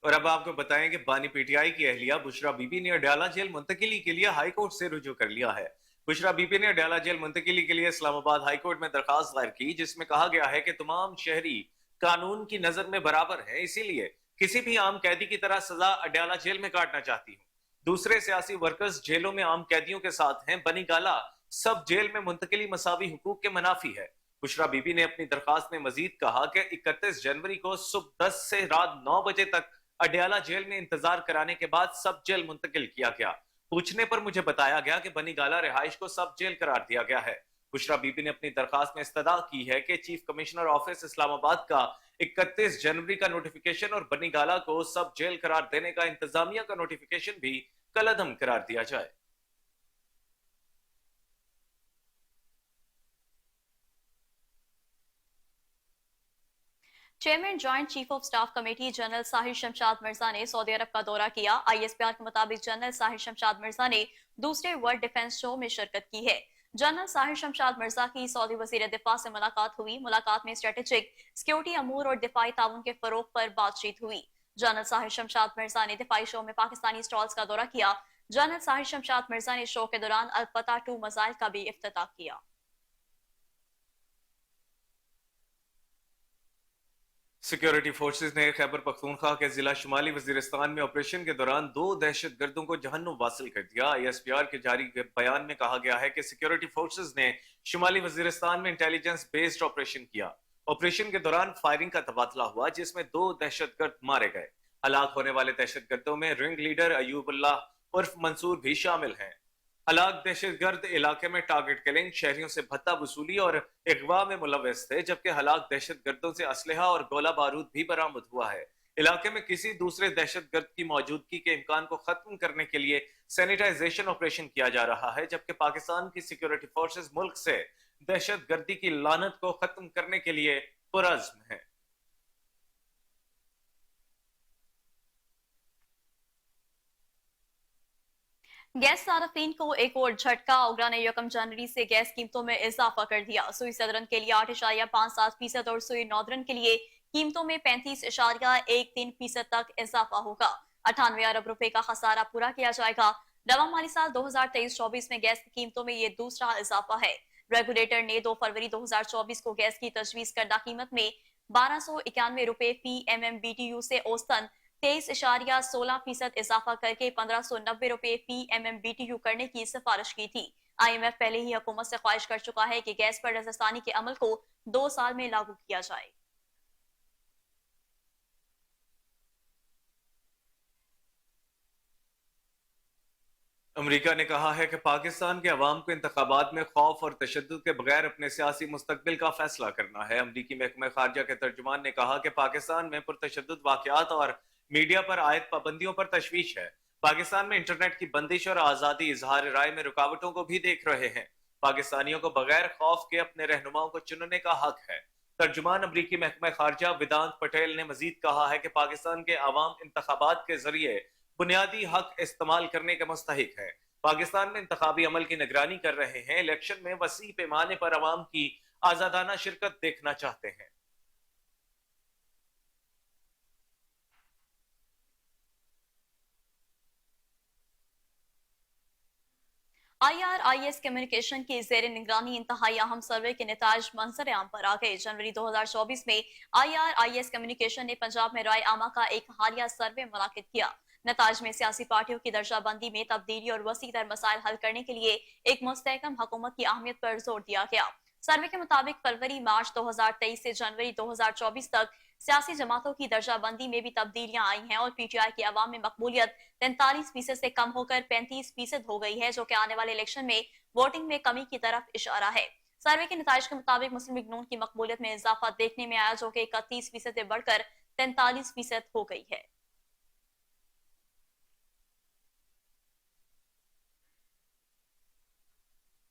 Speaker 1: और अब आपको बताएं कि बानी PTI की अहलिया बुशरा बीबी ने अडयाला जेल मुंतकिली के लिए हाई कोर्ट से रुजू कर लिया है। बुशरा बीबी ने अडयाला जेल मुंतकिली के लिए इस्लामाबाद हाई कोर्ट में दरखास्त दायर की, जिसमें कहा गया है कि तमाम शहरी कानून की नजर में बराबर है, इसीलिए किसी भी आम कैदी की तरह सजा अडयाला जेल में काटना चाहती हूँ। दूसरे सियासी वर्कर्स जेलों में आम कैदियों के साथ हैं। बनी गाला सब जेल में मुंतकिली मसावी हुकूक के मनाफी है। बुशरा बीबी ने अपनी दरखास्त में मजीद कहा कि 31 जनवरी को सुबह 10 से रात 9 बजे तक अडयाला जेल में इंतजार कराने के बाद सब जेल मुंतकिल किया गया। पूछने पर मुझे बताया गया कि बनी गाला रिहाइश को सब जेल करार दिया गया है। बुशरा बीबी ने अपनी दरखास्त में इस्तदा की है कि चीफ कमिश्नर ऑफिस इस्लामाबाद का 31 जनवरी का नोटिफिकेशन और बनी गाला को सब जेल करार देने का इंतजामिया का नोटिफिकेशन भी कलअदम करार दिया जाए।
Speaker 2: Chairman joint chief of staff committee general Sahir Shamshad Mirza ने सऊदी अरब का दौरा किया। ISPR के मुताबिक जनरल साहिर शमशाद मिर्जा ने दूसरे वर्ल्ड डिफेंस शो में शिरकत की है। जनरल साहिर शमशाद मिर्जा की सऊदी वजीर दिफा से मुलाकात हुई। मुलाकात में स्ट्रेटेजिक सिक्योरिटी अमूर और दिफाई ताउन के फरोग पर बातचीत हुई। जनरल साहिर शमशाद मिर्जा ने दिफाई शो में पाकिस्तानी स्टॉल्स का दौरा किया। जनरल साहिर शमशाद मिर्जा ने शो के दौरान अलफता 2 मिसाइल का भी इफ्तिताह किया।
Speaker 1: सिक्योरिटी फोर्सेज ने खैबर पख्तूनख्वा के जिला शुमाली वजीरिस्तान में ऑपरेशन के दौरान 2 दहशतगर्दों को जहन्नुम वासिल कर दिया। ISPR के जारी बयान में कहा गया है कि सिक्योरिटी फोर्सेज ने शुमाली वजीरिस्तान में इंटेलिजेंस बेस्ड ऑपरेशन किया। ऑपरेशन के दौरान फायरिंग का तबादला हुआ, जिसमें 2 दहशतगर्द मारे गए। हलाक होने वाले दहशतगर्दों में रिंग लीडर अयूबुल्लाह उर्फ मंसूर भी शामिल हैं। हलाक दहशतगर्द इलाके में टारगेट किलिंग, शहरियों से भत्ता वसूली और अगवा में मुलव्वस थे, जबकि हलाक दहशतगर्दों से असलहा और गोला बारूद भी बरामद हुआ है। इलाके में किसी दूसरे दहशतगर्द की मौजूदगी के इम्कान को खत्म करने के लिए सैनिटाइजेशन ऑपरेशन किया जा रहा है, जबकि पाकिस्तान की सिक्योरिटी फोर्सेस मुल्क से दहशतगर्दी की लानत को खत्म करने के लिए पुरअज़्म है।
Speaker 2: गैस सार्फिन को एक और झटका। ओगरा ने 1 जनवरी से गैस कीमतों में इजाफा कर दिया। सुई सदरन के लिए 8.57% और सुई नॉर्दर्न के लिए कीमतों में 35.13% तक इजाफा होगा। 98 अरब रुपए का खसारा पूरा किया जाएगा। रवा माली साल 2023-24 में गैस की कीमतों में ये दूसरा इजाफा है। रेगुलेटर ने 2 फरवरी 2024 को गैस की तजवीज करदा कीमत में 1291 रुपए फी MMBTU से औसतन 23.16% इजाफा करके 1590 रुपए फी MMBTU करने की सिफारिश की थी। IMF पहले ही हुकूमत से ख्वाहिश कर चुका है कि गैस पर नजरसानी के अमल को 2 साल में लागू किया जाए।
Speaker 1: अमेरिका ने कहा है कि पाकिस्तान के अवाम को इंतखाबात में खौफ और तशद्दुद के बगैर अपने सियासी मुस्तकबिल का फैसला करना है। अमरीकी महकमा खारजा के तर्जुमान ने कहा कि पाकिस्तान में पुरतशद्दुद वाक़यात और मीडिया पर आयद पाबंदियों पर तशवीश है। पाकिस्तान में इंटरनेट की बंदिश और आज़ादी इजहार राय में रुकावटों को भी देख रहे हैं। पाकिस्तानियों को बगैर खौफ के अपने रहनुमाओं को चुनने का हक है। तर्जुमान अमरीकी महकमा खारजा वेदांत पटेल ने मजीद कहा है कि पाकिस्तान के अवाम इंतखाबात के जरिए बुनियादी हक इस्तेमाल करने के मुस्तहिक है। पाकिस्तान में इंतखाबी अमल की निगरानी कर रहे हैं, इलेक्शन में वसी पैमाने पर अवाम की आजादाना शिरकत देखना चाहते हैं।
Speaker 2: IRIS कम्युनिकेशन की जेर निगरानी इंतहाई अहम सर्वे के नताज मंजर आम पर आ गए। जनवरी 2024 में IRIS कम्युनिकेशन ने पंजाब में राय आमा का एक हालिया सर्वे मुनाकिद किया। नताज में सियासी पार्टियों की दर्जाबंदी में तब्दीली और वसी तर मसाइल हल करने के लिए एक मुस्तहकम हुकूमत की अहमियत पर जोर दिया गया। सर्वे के मुताबिक फरवरी मार्च 2023 से जनवरी 2024 तक सियासी जमातों की दर्जाबंदी में भी तब्दीलियां आई हैं और PTI की आवाम में मकबूलियत 43% से कम होकर 35% हो गई है, जो कि आने वाले इलेक्शन में वोटिंग में कमी की तरफ इशारा है। सर्वे के नताज के मुताबिक मुस्लिम लीग नून की मकबूलियत में इजाफा देखने में आया, जो कि 31% से बढ़कर 43% हो गई है।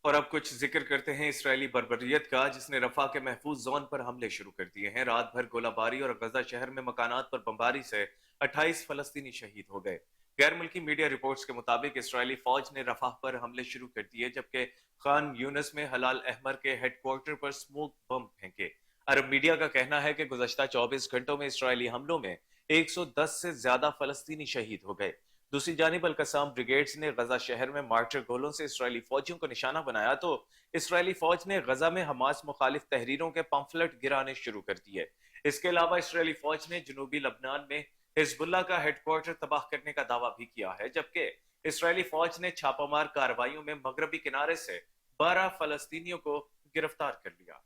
Speaker 1: और अब कुछ जिक्र करते हैं इसराइली बर्बरियत का, जिसने रफा के महफूज जोन पर हमले शुरू कर दिए हैं। रात भर गोलाबारी और गजा शहर में मकानात पर बमबारी से 28 फलस्तीनी शहीद हो गए। गैर मुल्की मीडिया रिपोर्ट्स के मुताबिक इसराइली फौज ने रफा पर हमले शुरू कर दिए, जबकि खान यूनस में हलाल अहमर के हेडक्वार्टर पर स्मोक बम फेंके। अरब मीडिया का कहना है कि गुज़श्ता 24 घंटों में इसराइली हमलों में 110 से ज्यादा फलस्तीनी शहीद हो गए। दूसरी जानिब अल-कसाम ब्रिगेड्स ने गजा शहर में मार्टर गोलों से इसराइली फौजियों को निशाना बनाया, तो इसराइली फौज ने गजा में हमास मुखालिफ तहरीरों के पंफलेट गिराने शुरू कर दिए। इसके अलावा इसराइली फौज ने जनूबी लबनान में हिजबुल्लाह का हेडक्वार्टर तबाह करने का दावा भी किया है, जबकि इसराइली फौज ने छापामार कार्रवाइयों में मगरबी किनारे से 12 फलस्तीनियों को गिरफ्तार कर लिया।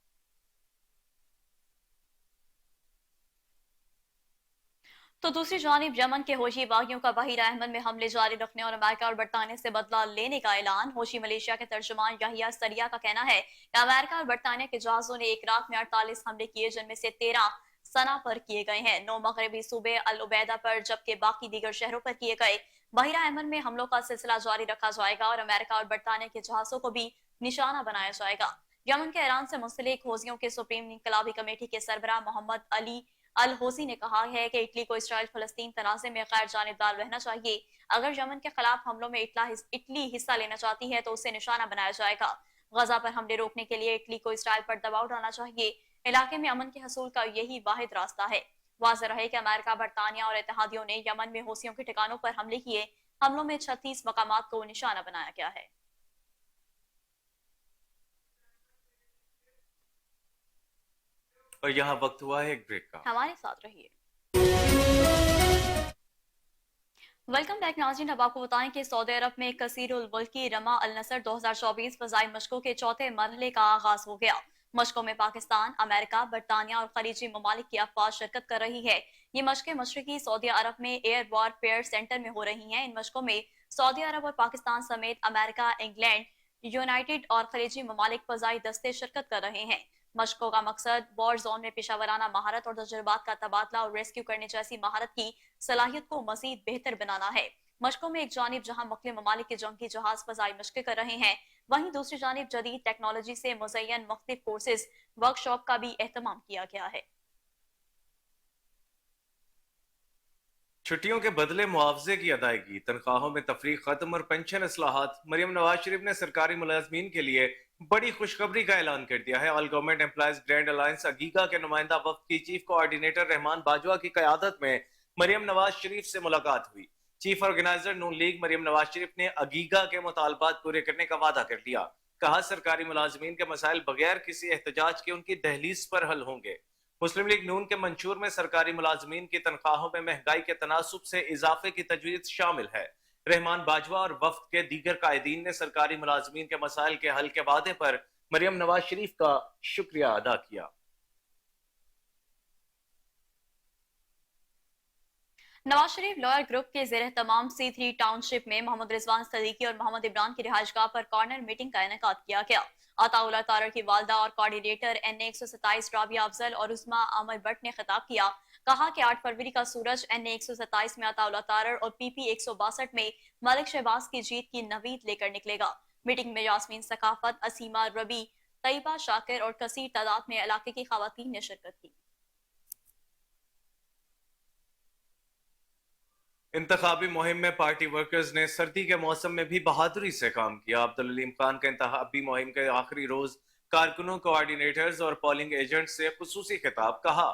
Speaker 2: तो दूसरी जानिब यमन के होशी बागियों का बहीरा अहमद में हमले जारी रखने और अमेरिका और बरतानिया से बदला लेने का ऐलान। होशी मलेशिया के तर्जुमान यहिया सरिया का कहना है कि अमेरिका और बरतानिया के जहाजों ने एक रात में 48 हमले किए, जिनमें से 13 सना पर किए गए हैं, 9 मगरबी सूबे अल उबैदा पर, जबकि बाकी दीगर शहरों पर किए गए। बहीरा अहमद में हमलों का सिलसिला जारी रखा जाएगा और अमेरिका और बरतानिया के जहाजों को भी निशाना बनाया जाएगा। यमन के ईरान से मुंसलिक होजियों के सुप्रीम इनकलाबी कमेटी के सरबराह मोहम्मद अली अल होसी ने कहा है कि इटली को इसराइल फलस्तीन तनाज़े में गैर जानिबदार रहना चाहिए। अगर यमन के खिलाफ हमलों में इटली हिस्सा लेना चाहती है तो उसे निशाना बनाया जाएगा। गजा पर हमले रोकने के लिए इटली को इसराइल पर दबाव डालना चाहिए। इलाके में अमन के हसूल का यही वाहिद रास्ता है। वाज़ेह रहे कि अमेरिका, बरतानिया और इत्तेहादियों ने यमन में होसियों के ठिकानों पर हमले किए। हमलों में 36 मकामात को निशाना बनाया गया है।
Speaker 1: और यहाँ वक्त हुआ है एक ब्रेक का।
Speaker 2: हमारे साथ रहिए। वेलकम बैक नाज़रीन। अब आपको बताएं कि सऊदी अरब में कसीरुल मुल्क की रमा अल नसर 2024 फजाई मशकों के चौथे मरहले का आगाज हो गया। मशकों में पाकिस्तान, अमेरिका, बरतानिया और खलीजी ममालिक की अफवाज शिरकत कर रही है। ये मशकें मशरकी सऊदी अरब में एयर वॉरफेयर सेंटर में हो रही हैं। इन मशकों में सऊदी अरब और पाकिस्तान समेत अमेरिका, इंग्लैंड, यूनाइटेड और खलीजी ममालिक फजाई दस्ते शिरकत कर रहे हैं। मशकों का मकसद वॉर जोन में पेशावराना महारत और तजुर्बात का तबादला और रेस्क्यू करने जैसी महारत की सलाहियत को मजीद बेहतर बनाना है। मशकों में एक जानिब जहां मुख्तलिफ ममालिक के जंगी जहाज फजाई मशकें कर रहे हैं, वहीं दूसरी जानिब जदीद टेक्नोलॉजी से मुज़य्यन मुख्तलिफ कोर्सेज वर्कशॉप का भी एहतमाम किया गया है।
Speaker 1: छुट्टियों के बदले मुआवजे की अदायगी, तनख्वाहों में तफरीक खत्म और पेंशन इस्लाहात। मरियम नवाज शरीफ ने सरकारी मुलाजमीन के लिए बड़ी खुशखबरी का ऐलान कर दिया है। All government employees grand alliance अगीगा के नुमाइंदा वफ्द की चीफ कोऑर्डिनेटर रहमान बाजवा की क़यादत में मरियम नवाज शरीफ से मुलाकात हुई। चीफ ऑर्गेनाइजर नून लीग मरियम नवाज शरीफ ने अगीगा के मुतालबात पूरे करने का वादा कर दिया। कहा, सरकारी मुलाजमीन के मसाइल बगैर किसी एहतजाज के उनकी दहलीज पर हल होंगे। मुस्लिम लीग नून के मंशूर में सरकारी मुलाजमीन की तनख्वाहों में महंगाई के तनासुब से इजाफे की तजवीज शामिल है। रहमान बाजवा और वफ्द के दीगर कायदीन ने सरकारी मुलाजमीन के मसाइल के हल के वादे पर मरियम नवाज शरीफ का शुक्रिया अदा किया।
Speaker 2: नवाज शरीफ लॉयर ग्रुप के ज़ेर तमाम C3 टाउनशिप में मोहम्मद रिजवान सदीकी और मोहम्मद इमरान की रिहाइशगाह पर कॉर्नर मीटिंग का इनेकाद किया गया। अताउल्लाह तारड़ की वालदा और कोऑर्डिनेटर NA 127 राबिया अफजल और उस्मा आमिर भट्ट ने खिताब किया। कहा कि 8 फरवरी का सूरज NA 127 में अताउल्लाह तारड़ और PP 162 में मलिक शहबाज की जीत की नवीद लेकर निकलेगा। मीटिंग में यास्मीन सकाफत, असीमा रबी, तैयबा शाकिर और कसीर तादाद में इलाके की खवातीन ने शिरकत की।
Speaker 1: इंतखाबी मुहिम में पार्टी वर्कर्स ने सर्दी के मौसम में भी बहादुरी से काम किया। अब्दुल अलीम खान का इंतखाबी मुहिम के आखिरी रोज कारकुनों, कोऑर्डिनेटर्स और पोलिंग एजेंट से खुसूसी खिताब। कहा,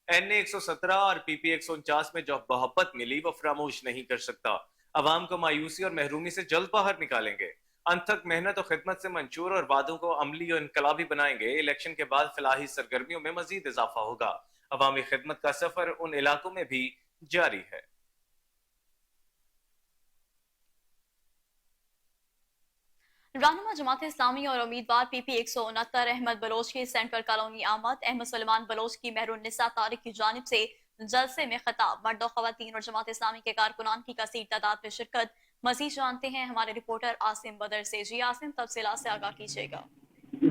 Speaker 1: NA 117 और PP 149 में जो मोहब्बत मिली वो फरामोश नहीं कर सकता। अवाम को मायूसी और महरूमी से जल्द बाहर निकालेंगे। अनथक मेहनत और खिदमत से मंशूर और वादों को अमली और इनकलाबी बनाएंगे। इलेक्शन के बाद फलाही सरगर्मियों में मजीद इजाफा होगा। अवामी खिदमत का सफर उन इलाकों में भी जारी है।
Speaker 2: रहनुमा जमात इस्लामी और उम्मीदवार PP 169 अहमद बलोच की सेंट्रल कॉलोनी आमद। अहमद सलमान बलोच की मेहरुन्निसा तारिक की जानिब से जलसे में खिताब। मर्द और खवातीन और जमात इस्लामी के कारकुनान की कसीर तादाद में शिरकत। मजीद जानते हैं हमारे रिपोर्टर आसिम बदर से। जी आसिम, तफसीलात से आगाह कीजिएगा।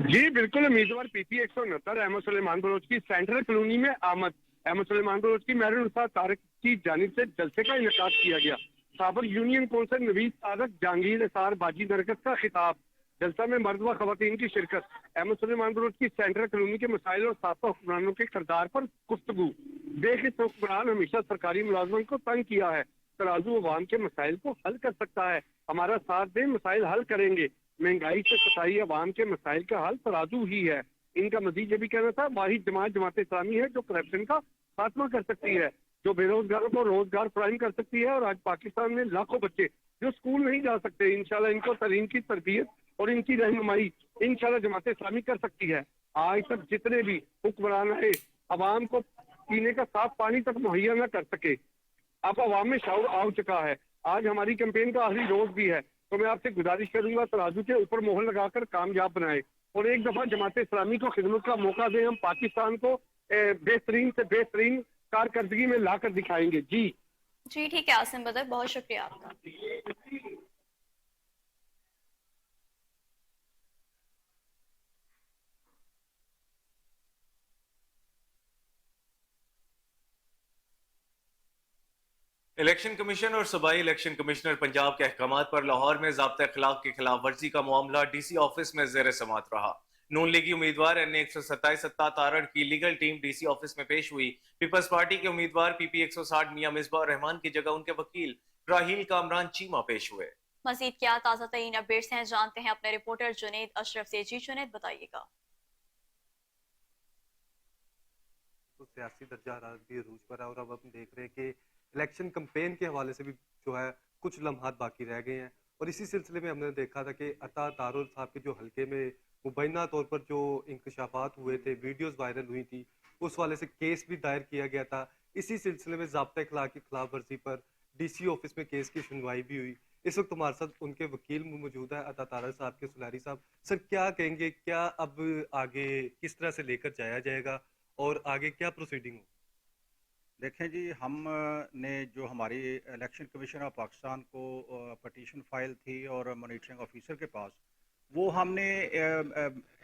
Speaker 3: जी बिल्कुल, उम्मीदवार PP 169 अहमद सलेमान बलोच की सेंट्रल कॉलोनी में आमद। अहमद सलेमान बलोच की मेहरुन्निसा तारिक की जानिब से जलसे का इनेकाद किया गया। साबिक यूनियन कौंसल नवीद सादक जहांगीर निसार बाजी नरकत का खिताब। जलसा में मर्द व खवातीन की शिरकत। अहमद सलेमान बलोच की सेंट्रल कॉलोनी के मसाइल और साबका हुक्मरानों के किरदार पर गुफ्तगू। बेखिस हुक्मरान हमेशा सरकारी मुलाजमन को तंग किया है। तराजू अवाम के मसाइल को हल कर सकता है। हमारा साथ दें, मसाइल हल करेंगे। महंगाई से सताई अवाम के मसाइल का हल तराजू ही है। इनका मजीद ये भी कहना था, वाहिद जमात इस्लामी है जो करप्शन का खात्मा कर सकती है, जो बेरोजगारों को रोजगार फराहम कर सकती है। और आज पाकिस्तान में लाखों बच्चे जो स्कूल नहीं जा सकते, इंशाल्लाह इनको तलीम की तरबियत और इनकी रहनुमाई इंशाल्लाह जमात इस्लामी कर सकती है। आज तक जितने भी हुक्मरान आए, अवाम को पीने का साफ पानी तक मुहैया न कर सके। अब अवाम में शऊर आ चुका है। आज हमारी कैंपेन का आखिरी रोज भी है, तो मैं आपसे गुजारिश करूंगा तराजू के ऊपर मोहर लगाकर कामयाब बनाए और एक दफा जमात इस्लामी को खिदमत का मौका दें। हम पाकिस्तान को बेहतरीन से बेहतरीन कारकर्दगी में लाकर दिखाएंगे। जी
Speaker 2: ठीक है आसिम बदर, बहुत शुक्रिया आपका।
Speaker 1: इलेक्शन कमीशन और सूबाई इलेक्शन कमिश्नर पंजाब के अहकाम पर लाहौर में ज़ाब्ता अखलाक की खिलाफ वर्जी का मामला DC ऑफिस में ज़ेर समात रहा। नून लीगी उम्मीदवार NA 127 सत्ता तारड़ की लीगल टीम DC ऑफिस में पेश हुई। पीपल्स पार्टी के उम्मीदवार PP 160 मियां मिसबा रहमान की जगह उनके वकील राहील कामरान चीमा पेश हुए।
Speaker 2: मजीद क्या ताज़ा तरीन अपडेट्स हैं, जानते हैं अपने रिपोर्टर जुनेद अशरफ से। जी जुनेद, बताइएगा।
Speaker 4: तो सियासी दर्जा हरारत भी अरूज पर है और अब हम देख रहे हैं कि इलेक्शन कैंपेन के हवाले से भी जो है कुछ लम्हात बाकी रह गए हैं। और इसी सिलसिले में हमने देखा था कि अता तारुल साहब के जो हल्के में मुबैना तौर पर जो इंकशाफात हुए थे, वीडियोस वायरल हुई थी, उस वाले से केस भी दायर किया गया था। इसी सिलसिले में ज़ाब्ता अखलाक की खिलाफ वर्जी पर DC ऑफिस में केस की सुनवाई भी हुई। इस वक्त हमारे साथ उनके वकील मौजूद है, अता तारुल साहब के सुलारी साहब। सर, क्या कहेंगे, क्या अब आगे किस तरह से लेकर जाया जाएगा और आगे क्या प्रोसीडिंग हो?
Speaker 5: देखें जी, हम ने जो हमारी इलेक्शन कमीशन ऑफ पाकिस्तान को पटिशन फाइल थी और मॉनिटरिंग ऑफिसर के पास, वो हमने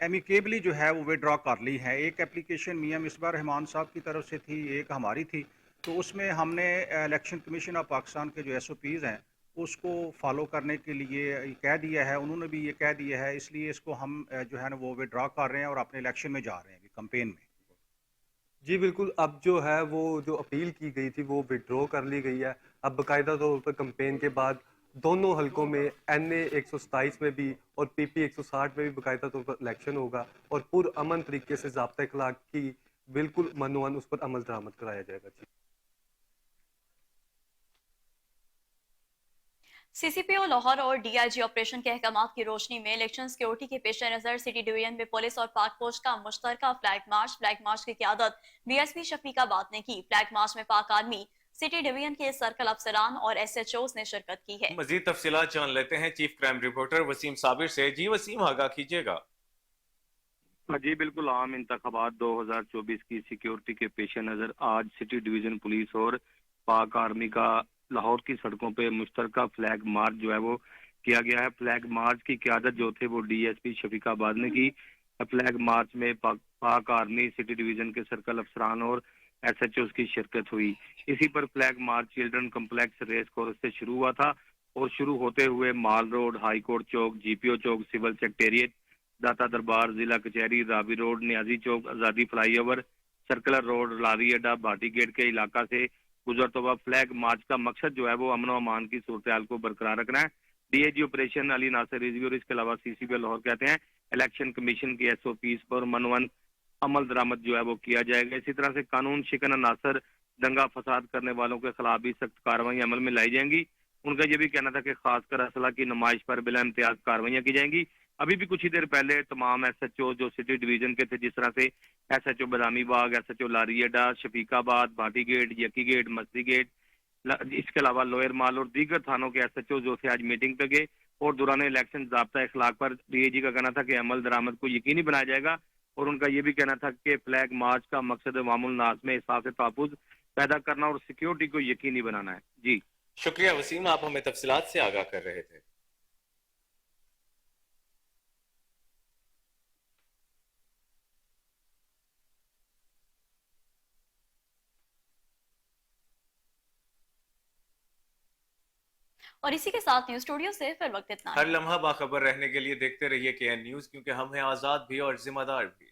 Speaker 5: एमिकेबली जो है वो विड्रॉ कर ली है। एक एप्लीकेशन मियां मिसबा रहमान साहब की तरफ से थी, एक हमारी थी। तो उसमें हमने इलेक्शन कमीशन ऑफ पाकिस्तान के जो SOPs हैं उसको फॉलो करने के लिए कह दिया है, उन्होंने भी ये कह दिया है। इसलिए इसको हम जो है ना वो विड्रॉ कर रहे हैं और अपने इलेक्शन में जा रहे हैं अभी कैंपेन में।
Speaker 4: जी बिल्कुल, अब जो है वो जो अपील की गई थी वो विड्रॉ कर ली गई है। अब बाकायदा तौर पर कैंपेन के बाद दोनों हलकों में NA 127 में भी और PP 160 में भी बाकायदा तौर पर इलेक्शन होगा और पुरअमन तरीके से ज़ाब्ता अखलाक की बिल्कुल मनोवन उस पर अमल दरामद कराया जाएगा। जी
Speaker 2: CCPO लाहौर और DIG ऑपरेशन के अहकाम की रोशनी में इलेक्शन सिक्योरिटी के पेश नजर सिटी डिवीजन में पुलिस और पाक फौज का मुश्तरका फ्लैग मार्च की क़यादत BSP शफीकाबाद ने की। फ्लैग मार्च में पाक आर्मी, सिटी डिवीजन के सर्कल अफसरान और SHOs ने शिरकत की है।
Speaker 1: मजीद तफसीलात जान लेते हैं chief crime reporter Waseem Sabir से। जी वसीम, आगाह कीजिएगा।
Speaker 6: जी बिल्कुल, आम इंतखाबात 2024 की सिक्योरिटी के पेश नज़र आज सिटी डिवीजन पुलिस और पाक आर्मी का लाहौर की सड़कों पे मुश्तरका फ्लैग मार्च जो है वो किया गया है। फ्लैग मार्च की क़यादत जो थे वो DSP शफीकाबाद ने की। फ्लैग मार्च में पाक आर्मी, सिटी डिवीजन के सर्कल अफसरान और SHOs की शिरकत हुई। इसी पर flag march Children Complex Race Course से शुरू हुआ था और शुरू होते हुए Mall Road, High Court Chowk, GPO Chowk, Civil Secretariat, Data Darbar, जिला कचहरी, रावी रोड, न्याजी चौक, आजादी फ्लाईओवर, सर्कुलर रोड, लारी अड्डा, भाटी गेट के इलाका से गुजरते हुआ फ्लैग मार्च का मकसद जो है वो अमन व अमान की सूरत हाल को बरकरार रखना है। DIG ऑपरेशन अली नासिर रिजवी और इसके अलावा CCP लाहौर कहते हैं इलेक्शन कमीशन की SOPs पर मनवन अमल दरामद जो है वो किया जाएगा। इसी तरह से कानून शिकन अनासर, दंगा फसाद करने वालों के खिलाफ भी सख्त कार्रवाई अमल में लाई जाएंगी। उनका ये भी कहना था कि खासकर असला की नुमाइश पर बिला इम्तियाज कार्रवाइयाँ की जाएंगी। अभी भी कुछ ही देर पहले तमाम SHO जो सिटी डिवीजन के थे, जिस तरह से SHO बदामी बाग, SHO लारी अड्डा, शफीकाबाद, भाटी गेट, यकी गेट, मस्ती गेट, इसके अलावा लोअर माल और दीगर थानों के SHO जो थे आज मीटिंग पे गए और दौरान इलेक्शन ज़ाब्ता इखलाक पर DIG का कहना था कि अमल दरामद को यकीनी बनाया जाएगा। और उनका ये भी कहना था कि फ्लैग मार्च का मकसद अवामुल नास में एहसास तहफ़्फ़ुज़ पैदा करना और सिक्योरिटी को यकीनी बनाना है। जी
Speaker 1: शुक्रिया वसीम, आप हमें तफसीलात से आगाह कर रहे थे।
Speaker 2: और इसी के साथ न्यूज स्टूडियो से फिर वक्त इतना।
Speaker 1: हर लम्हा बाखबर रहने के लिए देखते रहिए KN न्यूज़, क्योंकि हम हैं आज़ाद भी और जिम्मेदार भी।